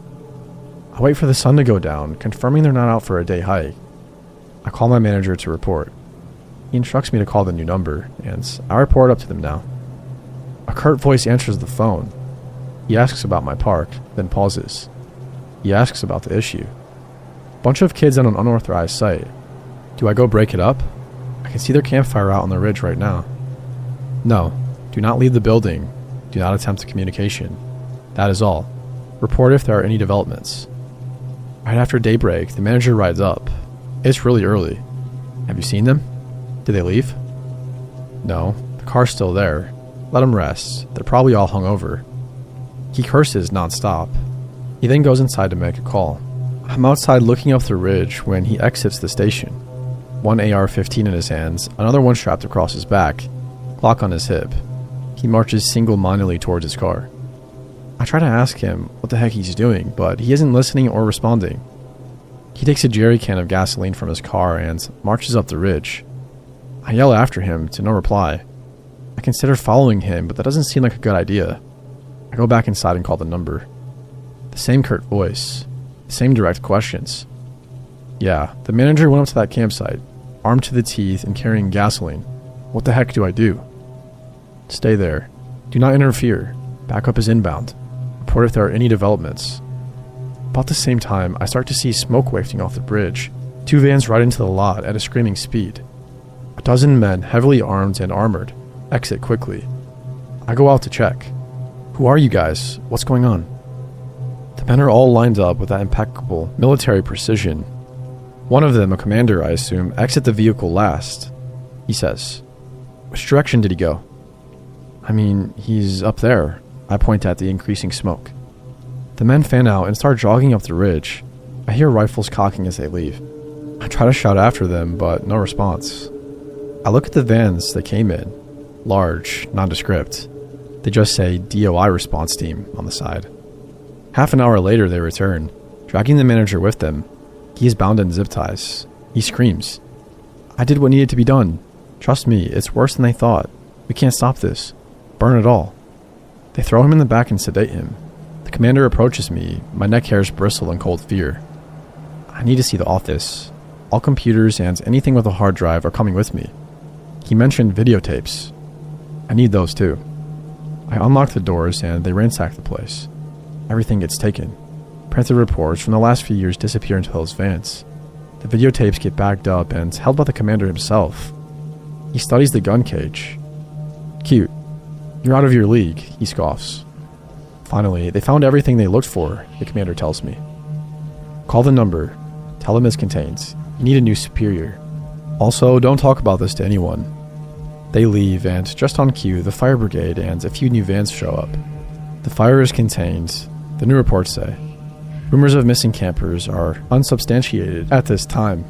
I wait for the sun to go down, confirming they're not out for a day hike. I call my manager to report. He instructs me to call the new number, and I report up to them now. A curt voice answers the phone. He asks about my park, then pauses. He asks about the issue. Bunch of kids on an unauthorized site. Do I go break it up? I can see their campfire out on the ridge right now. No, do not leave the building. Do not attempt communication. That is all. Report if there are any developments. Right after daybreak, the manager rides up. It's really early. Have you seen them? Did they leave? No, the car's still there. Let them rest. They're probably all hungover. He curses nonstop. He then goes inside to make a call. I'm outside looking up the ridge when he exits the station. One AR-15 in his hands, another one strapped across his back, Glock on his hip. He marches single-mindedly towards his car. I try to ask him what the heck he's doing, but he isn't listening or responding. He takes a jerry can of gasoline from his car and marches up the ridge. I yell after him to no reply. I consider following him, but that doesn't seem like a good idea. I go back inside and call the number. The same curt voice, the same direct questions. Yeah, the manager went up to that campsite, armed to the teeth and carrying gasoline. What the heck do I do? Stay there. Do not interfere. Backup is inbound. Report if there are any developments. About the same time, I start to see smoke wafting off the bridge. 2 vans ride into the lot at a screaming speed. A dozen men, heavily armed and armored, exit quickly. I go out to check. Who are you guys? What's going on? The men are all lined up with that impeccable military precision. One of them, a commander I assume, exits the vehicle last. He says, "Which direction did he go?" "I mean, he's up there." I point at the increasing smoke. The men fan out and start jogging up the ridge. I hear rifles cocking as they leave. I try to shout after them, but no response. I look at the vans they came in. Large, nondescript. They just say DOI response team on the side. Half an hour later they return, dragging the manager with them. He is bound in zip ties. He screams, "I did what needed to be done. Trust me, it's worse than they thought. We can't stop this. Burn it all." They throw him in the back and sedate him. The commander approaches me. My neck hairs bristle in cold fear. I need to see the office. All computers and anything with a hard drive are coming with me. He mentioned videotapes. I need those too. I unlock the doors and they ransack the place. Everything gets taken. Printed reports from the last few years disappear into those vans. The videotapes get bagged up and held by the commander himself. He studies the gun cage. "Cute. You're out of your league," he scoffs. Finally, they found everything they looked for, the commander tells me. "Call the number. Tell them it's contained. You need a new superior. Also, don't talk about this to anyone." They leave, and just on cue, the fire brigade and a few new vans show up. The fire is contained, the new reports say. Rumors of missing campers are unsubstantiated at this time.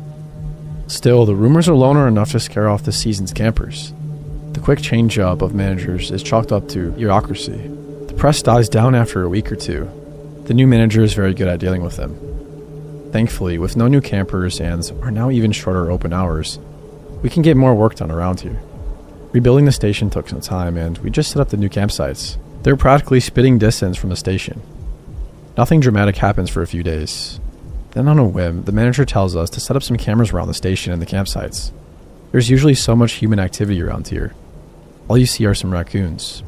Still, the rumors alone are enough to scare off the season's campers. The quick change-up of managers is chalked up to bureaucracy. The press dies down after a week or two. The new manager is very good at dealing with them. Thankfully, with no new campers and our now even shorter open hours, we can get more work done around here. Rebuilding the station took some time, and we just set up the new campsites. They're practically spitting distance from the station. Nothing dramatic happens for a few days. Then on a whim, the manager tells us to set up some cameras around the station and the campsites. There's usually so much human activity around here. All you see are some raccoons.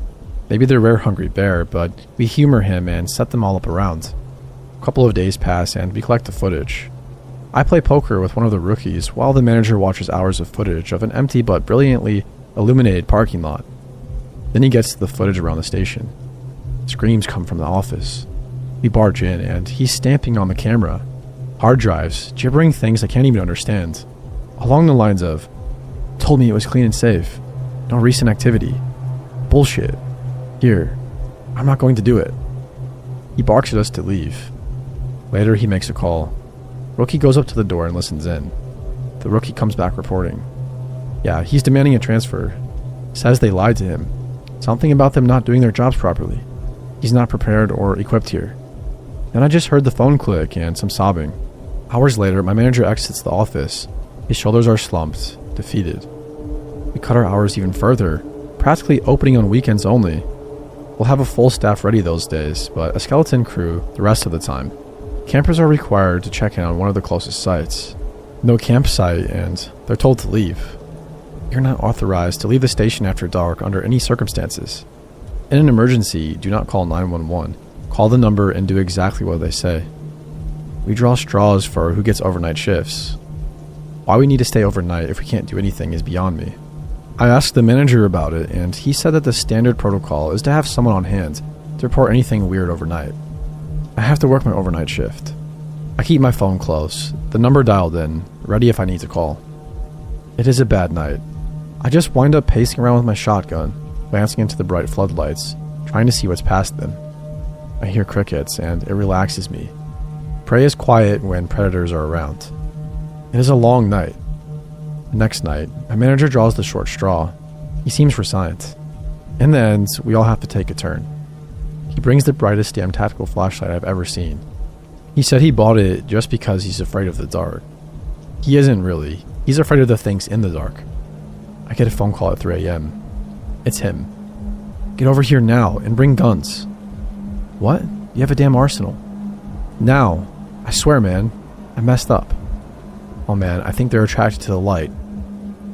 Maybe they're rare hungry bear, but we humor him and set them all up around. A couple of days pass and we collect the footage. I play poker with one of the rookies while the manager watches hours of footage of an empty but brilliantly illuminated parking lot. Then he gets to the footage around the station. Screams come from the office. We barge in and he's stamping on the camera. Hard drives, gibbering things I can't even understand. Along the lines of, "Told me it was clean and safe. No recent activity. Bullshit. Here. I'm not going to do it." He barks at us to leave. Later he makes a call. Rookie goes up to the door and listens in. The rookie comes back reporting. Yeah, he's demanding a transfer. Says they lied to him. Something about them not doing their jobs properly. He's not prepared or equipped here. Then I just heard the phone click and some sobbing. Hours later, my manager exits the office. His shoulders are slumped, defeated. We cut our hours even further, practically opening on weekends only. We'll have a full staff ready those days, but a skeleton crew the rest of the time. Campers are required to check in on one of the closest sites. No campsite, and they're told to leave. You're not authorized to leave the station after dark under any circumstances. In an emergency, do not call 911. Call the number and do exactly what they say. We draw straws for who gets overnight shifts. Why we need to stay overnight if we can't do anything is beyond me. I asked the manager about it, and he said that the standard protocol is to have someone on hand to report anything weird overnight. I have to work my overnight shift. I keep my phone close, the number dialed in, ready if I need to call. It is a bad night. I just wind up pacing around with my shotgun, glancing into the bright floodlights, trying to see what's past them. I hear crickets, and it relaxes me. Prey is quiet when predators are around. It is a long night. The next night, my manager draws the short straw. He seems resigned. In the end, we all have to take a turn. He brings the brightest damn tactical flashlight I've ever seen. He said he bought it just because he's afraid of the dark. He isn't really. He's afraid of the things in the dark. I get a phone call at 3 a.m. It's him. Get over here now and bring guns. What? You have a damn arsenal. Now. I swear, man. I messed up. Oh man, I think they're attracted to the light.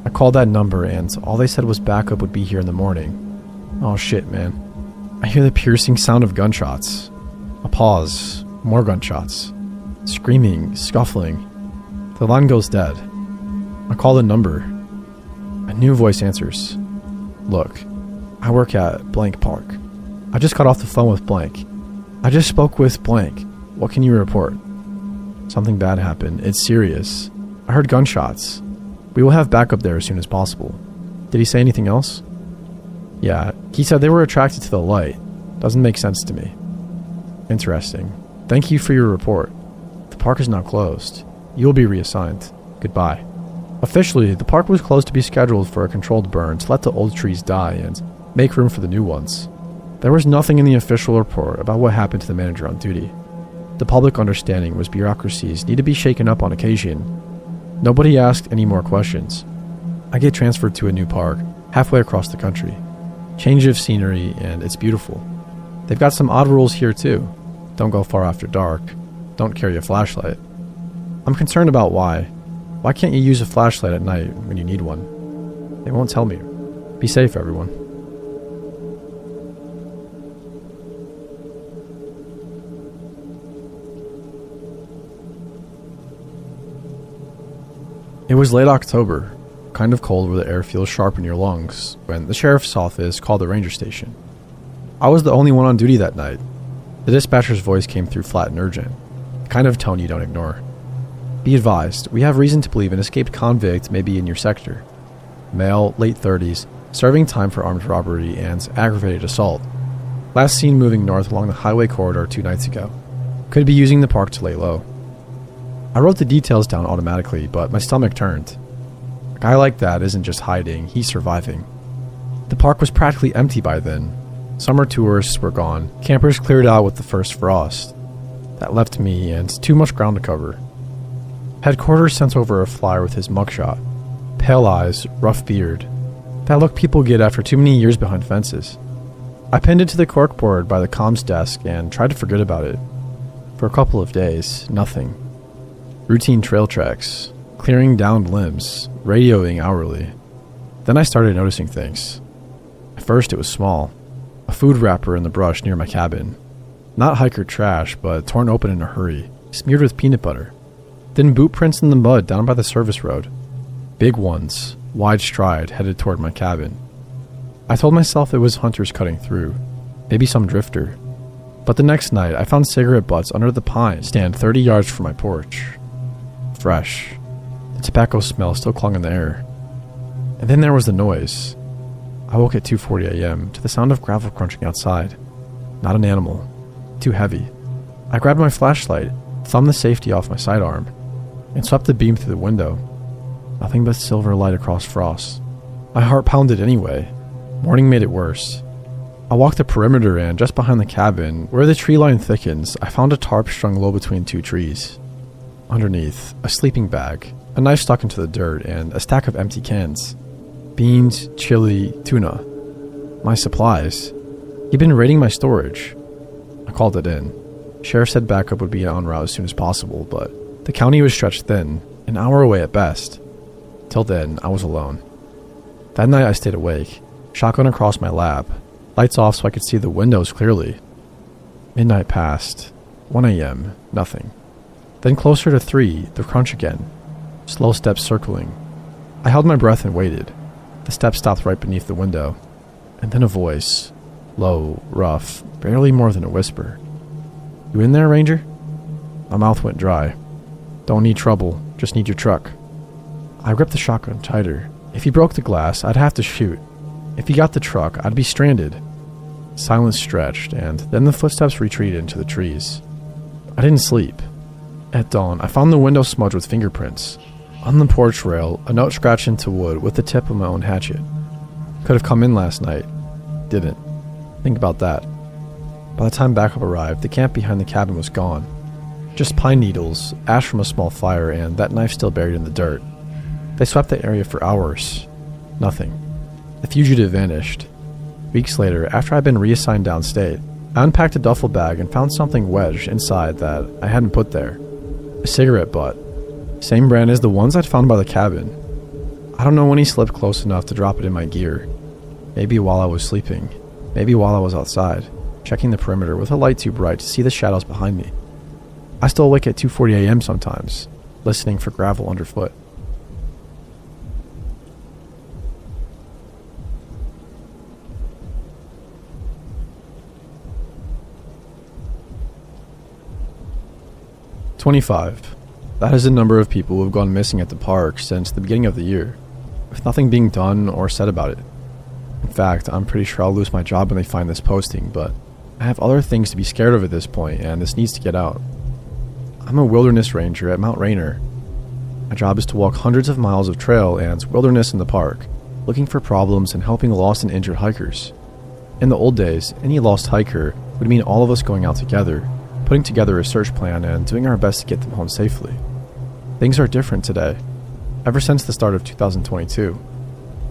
I called that number and all they said was backup would be here in the morning. Oh shit, man. I hear the piercing sound of gunshots. A pause. More gunshots. Screaming, scuffling. The line goes dead. I call the number. A new voice answers. Look, I work at blank park. I just got off the phone with blank. I just spoke with blank. What can you report? Something bad happened. It's serious. I heard gunshots. We will have backup there as soon as possible. Did he say anything else? Yeah, he said they were attracted to the light. Doesn't make sense to me. Interesting. Thank you for your report. The park is now closed. You will be reassigned. Goodbye. Officially, the park was closed to be scheduled for a controlled burn to let the old trees die and make room for the new ones. There was nothing in the official report about what happened to the manager on duty. The public understanding was bureaucracies need to be shaken up on occasion. Nobody asked any more questions. I get transferred to a new park, halfway across the country. Change of scenery, and it's beautiful. They've got some odd rules here too. Don't go far after dark. Don't carry a flashlight. I'm concerned about why. Why can't you use a flashlight at night when you need one? They won't tell me. Be safe, everyone. It was late October, kind of cold where the air feels sharp in your lungs, when the sheriff's office called the ranger station. I was the only one on duty that night. The dispatcher's voice came through flat and urgent, the kind of tone you don't ignore. Be advised, we have reason to believe an escaped convict may be in your sector. Male, late 30s, serving time for armed robbery and aggravated assault. Last seen moving north along the highway corridor 2 nights ago. Could be using the park to lay low. I wrote the details down automatically, but my stomach turned. A guy like that isn't just hiding, he's surviving. The park was practically empty by then. Summer tourists were gone, campers cleared out with the first frost. That left me and too much ground to cover. Headquarters sent over a flyer with his mugshot. Pale eyes, rough beard. That look people get after too many years behind fences. I pinned it to the corkboard by the comms desk and tried to forget about it. For a couple of days, nothing. Routine trail tracks, clearing downed limbs, radioing hourly. Then I started noticing things. At first it was small. A food wrapper in the brush near my cabin. Not hiker trash, but torn open in a hurry, smeared with peanut butter. Then boot prints in the mud down by the service road. Big ones, wide stride, headed toward my cabin. I told myself it was hunters cutting through, maybe some drifter. But the next night, I found cigarette butts under the pine stand 30 yards from my porch. Fresh. The tobacco smell still clung in the air. And then there was the noise. I woke at 2:40 a.m. to the sound of gravel crunching outside. Not an animal. Too heavy. I grabbed my flashlight, thumbed the safety off my sidearm, and swept the beam through the window. Nothing but silver light across frost. My heart pounded anyway. Morning made it worse. I walked the perimeter and just behind the cabin, where the tree line thickens, I found a tarp strung low between 2 trees. Underneath, a sleeping bag, a knife stuck into the dirt, and a stack of empty cans. Beans, chili, tuna. My supplies. He'd been raiding my storage. I called it in. Sheriff said backup would be en route as soon as possible, but the county was stretched thin, an hour away at best. Till then, I was alone. That night I stayed awake, shotgun across my lap, lights off so I could see the windows clearly. Midnight passed. 1 a.m., nothing. Then closer to 3, the crunch again. Slow steps circling. I held my breath and waited. The steps stopped right beneath the window. And then a voice. Low, rough, barely more than a whisper. You in there, Ranger? My mouth went dry. Don't need trouble, just need your truck. I gripped the shotgun tighter. If he broke the glass, I'd have to shoot. If he got the truck, I'd be stranded. Silence stretched, and then the footsteps retreated into the trees. I didn't sleep. At dawn, I found the window smudged with fingerprints. On the porch rail, a note scratched into wood with the tip of my own hatchet. Could have come in last night. Didn't. Think about that. By the time backup arrived, the camp behind the cabin was gone. Just pine needles, ash from a small fire, and that knife still buried in the dirt. They swept the area for hours. Nothing. The fugitive vanished. Weeks later, after I'd been reassigned downstate, I unpacked a duffel bag and found something wedged inside that I hadn't put there. A cigarette butt. Same brand as the ones I'd found by the cabin. I don't know when he slipped close enough to drop it in my gear. Maybe while I was sleeping. Maybe while I was outside, checking the perimeter with a light too bright to see the shadows behind me. I still awake at 2:40 a.m. sometimes, listening for gravel underfoot. "25. That is the number of people who have gone missing at the park since the beginning of the year, with nothing being done or said about it. In fact, I'm pretty sure I'll lose my job when they find this posting, but I have other things to be scared of at this point, and this needs to get out. I'm a wilderness ranger at Mount Rainier. My job is to walk hundreds of miles of trail and wilderness in the park, looking for problems and helping lost and injured hikers. In the old days, any lost hiker would mean all of us going out together, putting together a search plan and doing our best to get them home safely. Things are different today, ever since the start of 2022.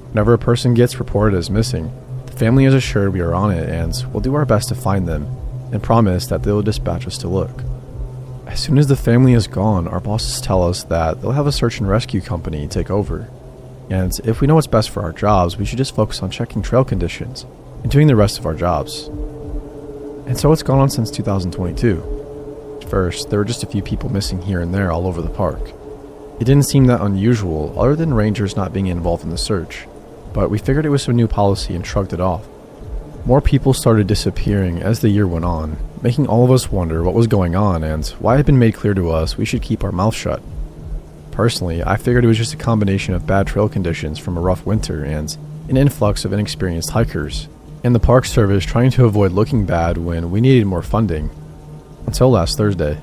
Whenever a person gets reported as missing, the family is assured we are on it and will do our best to find them, and promise that they will dispatch us to look. As soon as the family is gone, our bosses tell us that they'll have a search and rescue company take over, and if we know what's best for our jobs, we should just focus on checking trail conditions and doing the rest of our jobs. And so it's gone on since 2022. At first, there were just a few people missing here and there all over the park. It didn't seem that unusual, other than rangers not being involved in the search, but we figured it was some new policy and shrugged it off. More people started disappearing as the year went on, making all of us wonder what was going on and why it had been made clear to us we should keep our mouth shut. Personally, I figured it was just a combination of bad trail conditions from a rough winter and an influx of inexperienced hikers, and the Park Service trying to avoid looking bad when we needed more funding. Until last Thursday.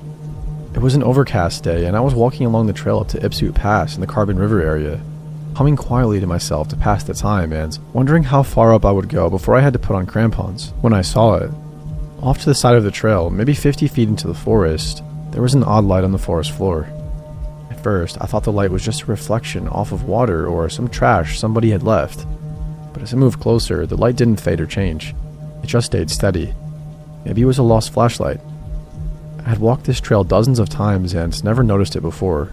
It was an overcast day, and I was walking along the trail up to Ipsut Pass in the Carbon River area, humming quietly to myself to pass the time and wondering how far up I would go before I had to put on crampons. When I saw it, off to the side of the trail, maybe 50 feet into the forest, there was an odd light on the forest floor. At first, I thought the light was just a reflection off of water or some trash somebody had left, but as I moved closer, the light didn't fade or change. It just stayed steady. Maybe it was a lost flashlight. I had walked this trail dozens of times and never noticed it before.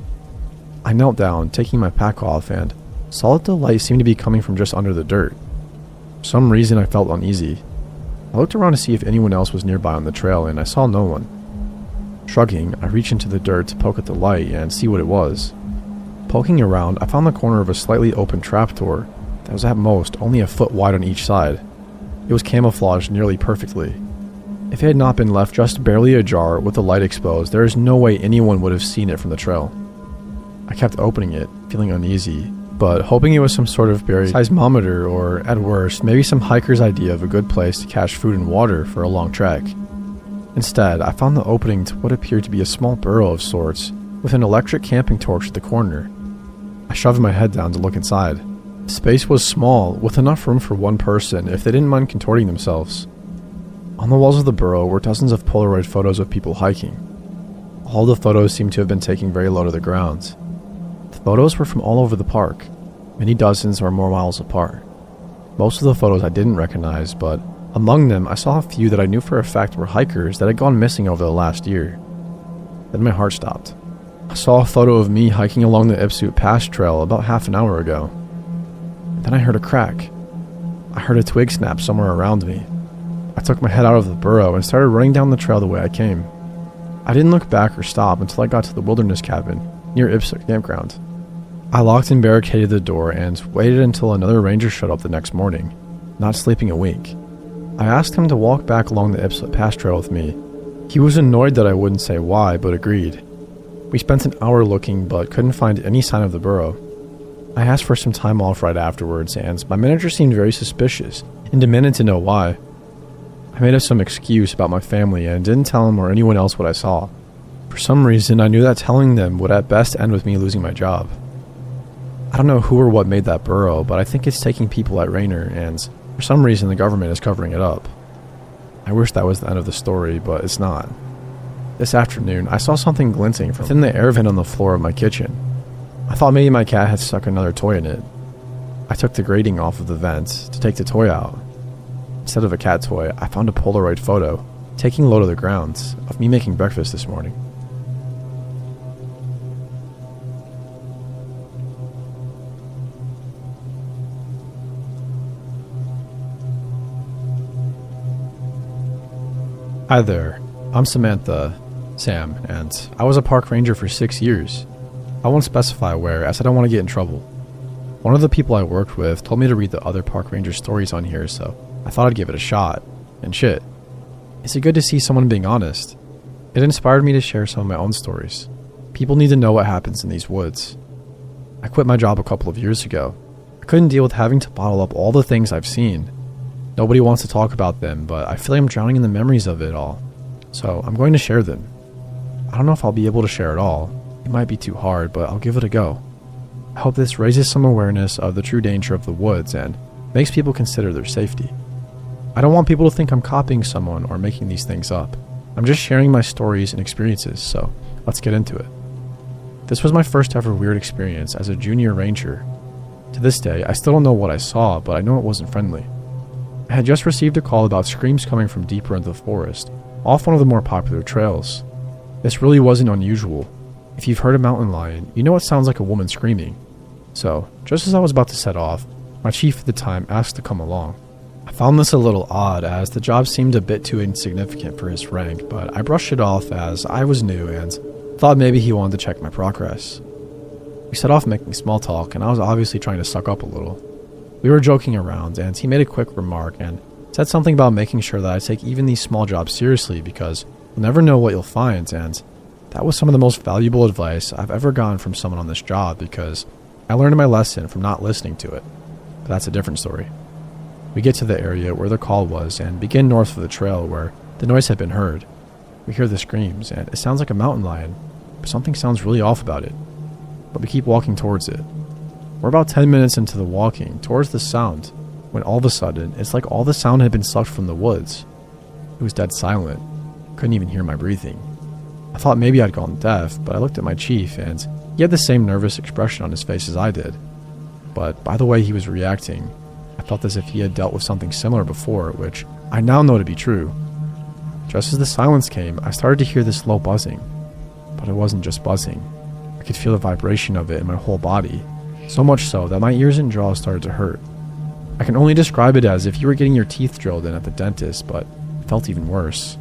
I knelt down, taking my pack off, and saw that the light seemed to be coming from just under the dirt. For some reason, I felt uneasy. I looked around to see if anyone else was nearby on the trail, and I saw no one. Shrugging, I reached into the dirt to poke at the light and see what it was. Poking around, I found the corner of a slightly open trapdoor that was at most only a foot wide on each side. It was camouflaged nearly perfectly. If it had not been left just barely ajar with the light exposed, there is no way anyone would have seen it from the trail. I kept opening it, feeling uneasy, but hoping it was some sort of buried seismometer or, at worst, maybe some hiker's idea of a good place to cache food and water for a long trek. Instead, I found the opening to what appeared to be a small burrow of sorts, with an electric camping torch at the corner. I shoved my head down to look inside. The space was small, with enough room for one person if they didn't mind contorting themselves. On the walls of the burrow were dozens of Polaroid photos of people hiking. All the photos seemed to have been taken very low to the ground. The photos were from all over the park, many dozens or more miles apart. Most of the photos I didn't recognize, but among them I saw a few that I knew for a fact were hikers that had gone missing over the last year. Then my heart stopped. I saw a photo of me hiking along the Ipsut Pass trail about half an hour ago. Then I heard a crack. I heard a twig snap somewhere around me. I took my head out of the burrow and started running down the trail the way I came. I didn't look back or stop until I got to the wilderness cabin near Ipsut Campground. I locked and barricaded the door and waited until another ranger showed up the next morning, not sleeping a wink. I asked him to walk back along the Ipsut Pass trail with me. He was annoyed that I wouldn't say why, but agreed. We spent an hour looking, but couldn't find any sign of the burrow. I asked for some time off right afterwards, and my manager seemed very suspicious and demanded to know why. I made up some excuse about my family and didn't tell him or anyone else what I saw. For some reason, I knew that telling them would at best end with me losing my job. I don't know who or what made that burrow, but I think it's taking people at Rainier, and for some reason the government is covering it up. I wish that was the end of the story, but it's not. This afternoon, I saw something glinting from within the air vent on the floor of my kitchen. I thought maybe my cat had stuck another toy in it. I took the grating off of the vent to take the toy out. Instead of a cat toy, I found a Polaroid photo, taking low to the ground, of me making breakfast this morning. Hi there, I'm Samantha, Sam, and I was a park ranger for 6 years. I won't specify where, as I don't want to get in trouble. One of the people I worked with told me to read the other park ranger stories on here, so I thought I'd give it a shot. And shit, is it good to see someone being honest? It inspired me to share some of my own stories. People need to know what happens in these woods. I quit my job a couple of years ago. I couldn't deal with having to bottle up all the things I've seen. Nobody wants to talk about them, but I feel like I'm drowning in the memories of it all. So I'm going to share them. I don't know if I'll be able to share it all. It might be too hard, but I'll give it a go. I hope this raises some awareness of the true danger of the woods and makes people consider their safety. I don't want people to think I'm copying someone or making these things up. I'm just sharing my stories and experiences, so let's get into it. This was my first ever weird experience as a junior ranger. To this day, I still don't know what I saw, but I know it wasn't friendly. I had just received a call about screams coming from deeper into the forest, off one of the more popular trails. This really wasn't unusual. If you've heard a mountain lion, you know it sounds like a woman screaming. So, just as I was about to set off, my chief at the time asked to come along. I found this a little odd as the job seemed a bit too insignificant for his rank, but I brushed it off as I was new and thought maybe he wanted to check my progress. We set off making small talk, and I was obviously trying to suck up a little. We were joking around, and he made a quick remark and said something about making sure that I take even these small jobs seriously because you'll never know what you'll find, and that was some of the most valuable advice I've ever gotten from someone on this job because I learned my lesson from not listening to it. But that's a different story. We get to the area where the call was and begin north of the trail where the noise had been heard. We hear the screams, and it sounds like a mountain lion, but something sounds really off about it. But we keep walking towards it. We're about 10 minutes into the walking towards the sound when all of a sudden, it's like all the sound had been sucked from the woods. It was dead silent. Couldn't even hear my breathing. I thought maybe I'd gone deaf, but I looked at my chief and he had the same nervous expression on his face as I did. But by the way he was reacting, I felt as if he had dealt with something similar before, which I now know to be true. Just as the silence came, I started to hear this low buzzing. But it wasn't just buzzing. I could feel the vibration of it in my whole body. So much so that my ears and jaw started to hurt. I can only describe it as if you were getting your teeth drilled in at the dentist, but it felt even worse.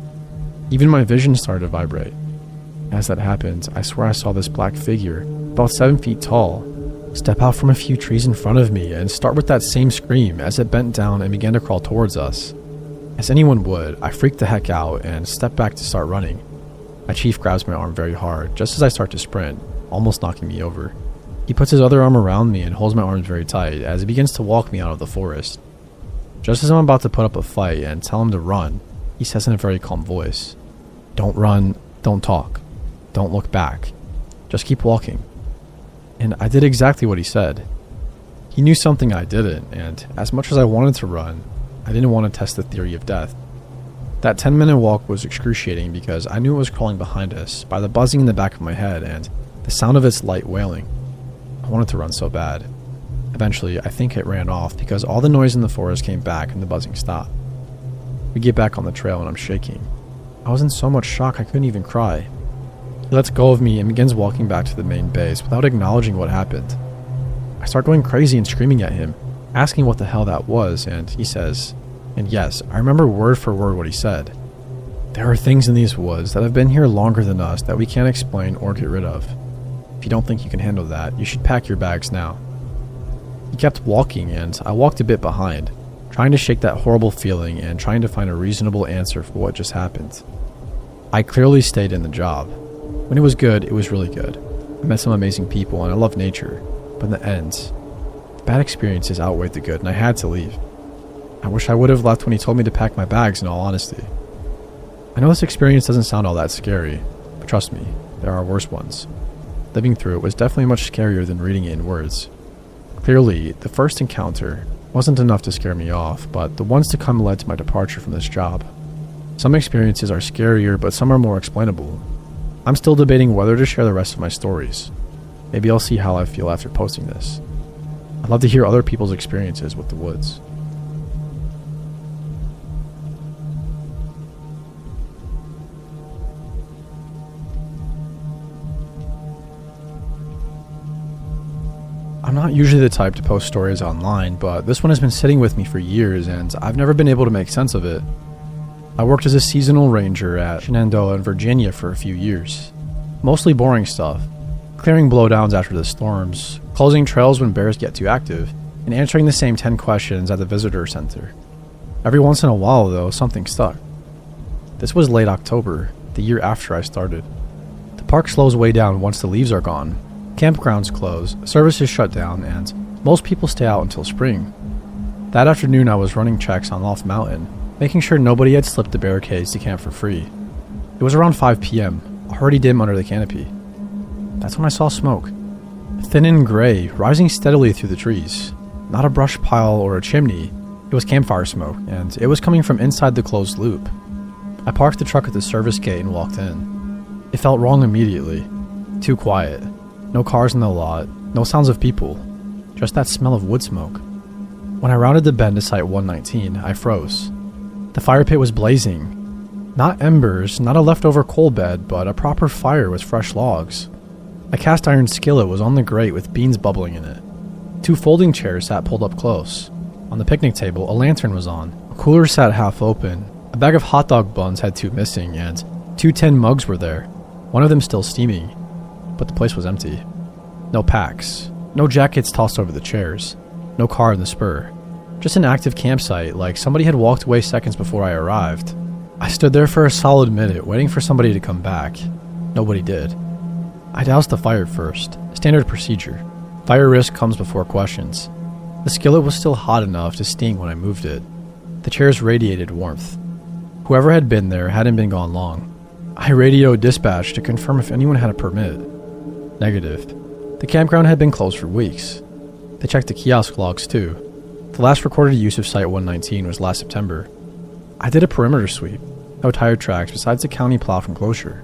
Even my vision started to vibrate. As that happened, I swear I saw this black figure, about 7 feet tall, step out from a few trees in front of me and start with that same scream as it bent down and began to crawl towards us. As anyone would, I freaked the heck out and stepped back to start running. My chief grabs my arm very hard just as I start to sprint, almost knocking me over. He puts his other arm around me and holds my arms very tight as he begins to walk me out of the forest. Just as I'm about to put up a fight and tell him to run, he says in a very calm voice, "Don't run, don't talk, don't look back, just keep walking." And I did exactly what he said. He knew something I didn't, and as much as I wanted to run, I didn't want to test the theory of death. That 10-minute walk was excruciating because I knew it was crawling behind us by the buzzing in the back of my head and the sound of its light wailing. I wanted to run so bad. Eventually, I think it ran off because all the noise in the forest came back and the buzzing stopped. We get back on the trail and I'm shaking. I was in so much shock I couldn't even cry. He lets go of me and begins walking back to the main base without acknowledging what happened. I start going crazy and screaming at him, asking what the hell that was, and he says, and yes, I remember word for word what he said. "There are things in these woods that have been here longer than us that we can't explain or get rid of. If you don't think you can handle that, you should pack your bags now." He kept walking and I walked a bit behind, trying to shake that horrible feeling and trying to find a reasonable answer for what just happened. I clearly stayed in the job. When it was good, it was really good. I met some amazing people and I love nature, but in the end, the bad experiences outweighed the good and I had to leave. I wish I would have left when he told me to pack my bags in all honesty. I know this experience doesn't sound all that scary, but trust me, there are worse ones. Living through it was definitely much scarier than reading it in words. Clearly, the first encounter wasn't enough to scare me off, but the ones to come led to my departure from this job. Some experiences are scarier, but some are more explainable. I'm still debating whether to share the rest of my stories. Maybe I'll see how I feel after posting this. I'd love to hear other people's experiences with the woods. I'm not usually the type to post stories online, but this one has been sitting with me for years and I've never been able to make sense of it. I worked as a seasonal ranger at Shenandoah in Virginia for a few years. Mostly boring stuff. Clearing blowdowns after the storms, closing trails when bears get too active, and answering the same 10 questions at the visitor center. Every once in a while, though, something stuck. This was late October, the year after I started. The park slows way down once the leaves are gone. Campgrounds close, services shut down, and most people stay out until spring. That afternoon I was running checks on Loft Mountain, making sure nobody had slipped the barricades to camp for free. It was around 5 p.m., already dim under the canopy. That's when I saw smoke. Thin and gray, rising steadily through the trees. Not a brush pile or a chimney, it was campfire smoke, and it was coming from inside the closed loop. I parked the truck at the service gate and walked in. It felt wrong immediately. Too quiet. No cars in the lot, no sounds of people. Just that smell of wood smoke. When I rounded the bend to Site 119, I froze. The fire pit was blazing. Not embers, not a leftover coal bed, but a proper fire with fresh logs. A cast iron skillet was on the grate with beans bubbling in it. 2 folding chairs sat pulled up close. On the picnic table, a lantern was on. A cooler sat half open. A bag of hot dog buns had 2 missing, and 2 tin mugs were there, one of them still steaming. But the place was empty. No packs. No jackets tossed over the chairs. No car in the spur. Just an active campsite, like somebody had walked away seconds before I arrived. I stood there for a solid minute, waiting for somebody to come back. Nobody did. I doused the fire first. Standard procedure. Fire risk comes before questions. The skillet was still hot enough to sting when I moved it. The chairs radiated warmth. Whoever had been there hadn't been gone long. I radioed dispatch to confirm if anyone had a permit. Negative. The campground had been closed for weeks. They checked the kiosk logs too. The last recorded use of Site 119 was last September. I did a perimeter sweep. No tire tracks besides the county plow from closure.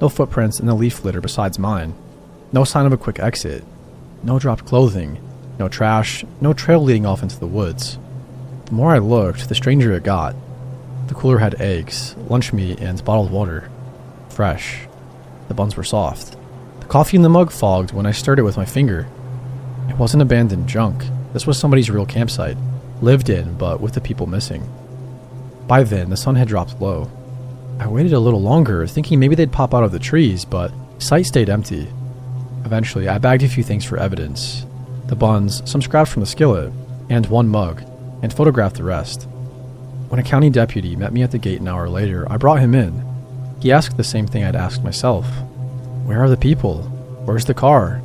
No footprints in the leaf litter besides mine. No sign of a quick exit. No dropped clothing. No trash. No trail leading off into the woods. The more I looked, the stranger it got. The cooler had eggs, lunch meat, and bottled water. Fresh. The buns were soft. The coffee in the mug fogged when I stirred it with my finger. It wasn't abandoned junk. This was somebody's real campsite. Lived in, but with the people missing. By then, the sun had dropped low. I waited a little longer, thinking maybe they'd pop out of the trees, but the site stayed empty. Eventually, I bagged a few things for evidence. The buns, some scraps from the skillet, and 1 mug, and photographed the rest. When a county deputy met me at the gate an hour later, I brought him in. He asked the same thing I'd asked myself. Where are the people? Where's the car?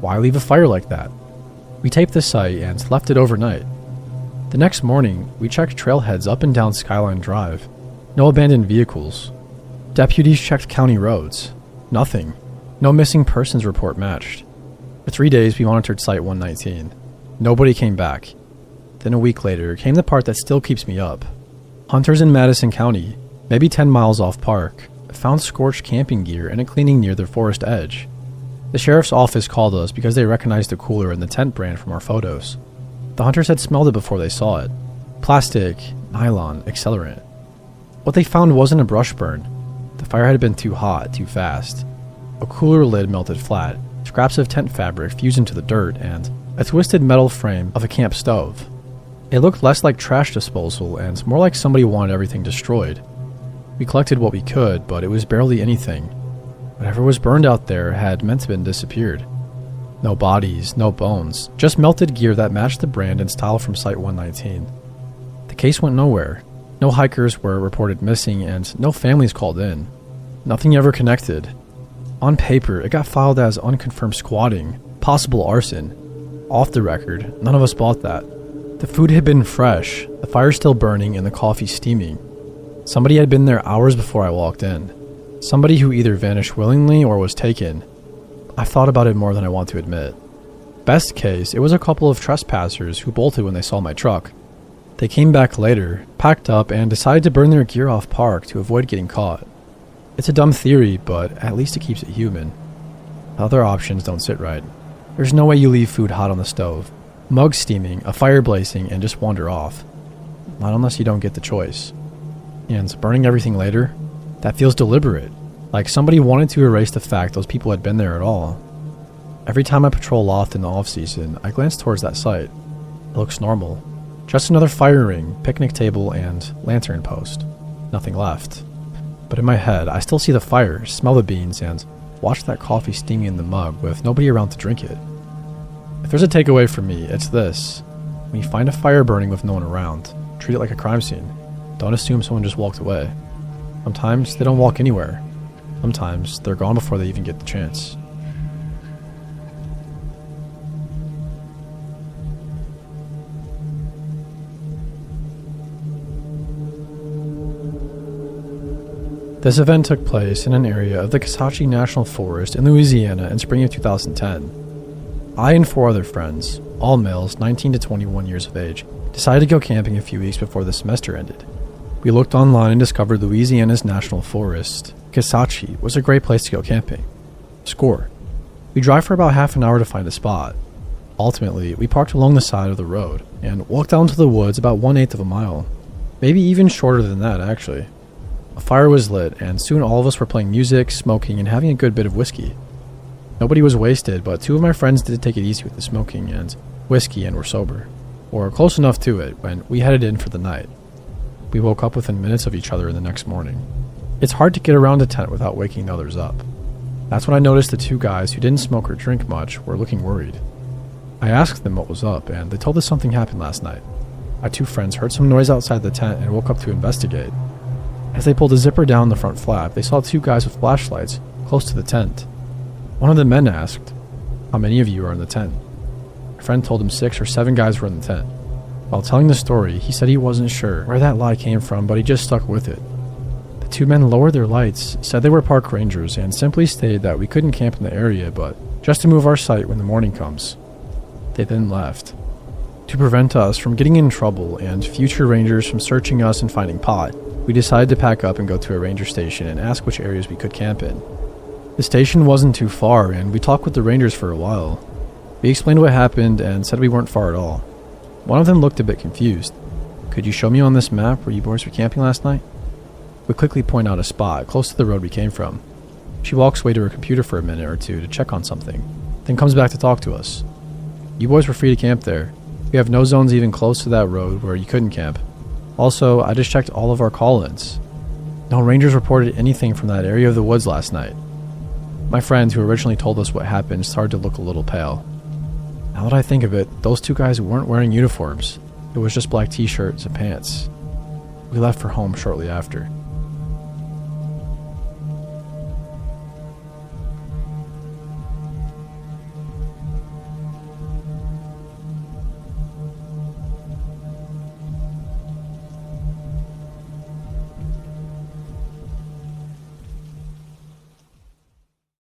Why leave a fire like that? We taped the site and left it overnight. The next morning, we checked trailheads up and down Skyline Drive. No abandoned vehicles. Deputies checked county roads. Nothing. No missing persons report matched. For 3 days, we monitored Site 119. Nobody came back. Then a week later came the part that still keeps me up. Hunters in Madison County, maybe 10 miles off park, found scorched camping gear and a cleaning near the forest edge. The sheriff's office called us because they recognized the cooler and the tent brand from our photos. The hunters had smelled it before they saw it. Plastic, nylon, accelerant. What they found wasn't a brush burn. The fire had been too hot, too fast. A cooler lid melted flat, scraps of tent fabric fused into the dirt, and a twisted metal frame of a camp stove. It looked less like trash disposal and more like somebody wanted everything destroyed. We collected what we could, but it was barely anything. Whatever was burned out there had meant to have been disappeared. No bodies, no bones, just melted gear that matched the brand and style from Site 119. The case went nowhere. No hikers were reported missing and no families called in. Nothing ever connected. On paper, it got filed as unconfirmed squatting, possible arson. Off the record, none of us bought that. The food had been fresh, the fire still burning and the coffee steaming. Somebody had been there hours before I walked in. Somebody who either vanished willingly or was taken. I've thought about it more than I want to admit. Best case, it was a couple of trespassers who bolted when they saw my truck. They came back later, packed up, and decided to burn their gear off park to avoid getting caught. It's a dumb theory, but at least it keeps it human. Other options don't sit right. There's no way you leave food hot on the stove. Mug steaming, a fire blazing, and just wander off. Not unless you don't get the choice. And burning everything later? That feels deliberate. Like somebody wanted to erase the fact those people had been there at all. Every time I patrol Loft in the off-season, I glance towards that site. It looks normal. Just another fire ring, picnic table, and lantern post. Nothing left. But in my head, I still see the fire, smell the beans, and watch that coffee steaming in the mug with nobody around to drink it. If there's a takeaway for me, it's this. When you find a fire burning with no one around, treat it like a crime scene. Don't assume someone just walked away. Sometimes they don't walk anywhere. Sometimes they're gone before they even get the chance. This event took place in an area of the Kisatchie National Forest in Louisiana in spring of 2010. I and 4 other friends, all males 19 to 21 years of age, decided to go camping a few weeks before the semester ended. We looked online and discovered Louisiana's National Forest, Kisatchie, was a great place to go camping. Score. We drive for about half an hour to find a spot. Ultimately, we parked along the side of the road and walked down to the woods about 1/8 of a mile. Maybe even shorter than that, actually. A fire was lit, and soon all of us were playing music, smoking, and having a good bit of whiskey. Nobody was wasted, but 2 of my friends did take it easy with the smoking and whiskey and were sober. Or close enough to it when we headed in for the night. We woke up within minutes of each other the next morning. It's hard to get around a tent without waking the others up. That's when I noticed the 2 guys who didn't smoke or drink much were looking worried. I asked them what was up, and they told us something happened last night. My 2 friends heard some noise outside the tent and woke up to investigate. As they pulled a zipper down the front flap, they saw 2 guys with flashlights close to the tent. One of the men asked, "How many of you are in the tent?" My friend told him 6 or 7 guys were in the tent. While telling the story, he said he wasn't sure where that lie came from, but he just stuck with it. The 2 men lowered their lights, said they were park rangers, and simply stated that we couldn't camp in the area, but just to move our site when the morning comes. They then left. To prevent us from getting in trouble and future rangers from searching us and finding pot, we decided to pack up and go to a ranger station and ask which areas we could camp in. The station wasn't too far, and we talked with the rangers for a while. We explained what happened and said we weren't far at all. One of them looked a bit confused. "Could you show me on this map where you boys were camping last night?" We quickly point out a spot close to the road we came from. She walks away to her computer for a minute or 2 to check on something, then comes back to talk to us. "You boys were free to camp there. We have no zones even close to that road where you couldn't camp. Also, I just checked all of our call-ins. No rangers reported anything from that area of the woods last night." My friend who originally told us what happened started to look a little pale. Now that I think of it, those 2 guys weren't wearing uniforms. It was just black t-shirts and pants. We left for home shortly after.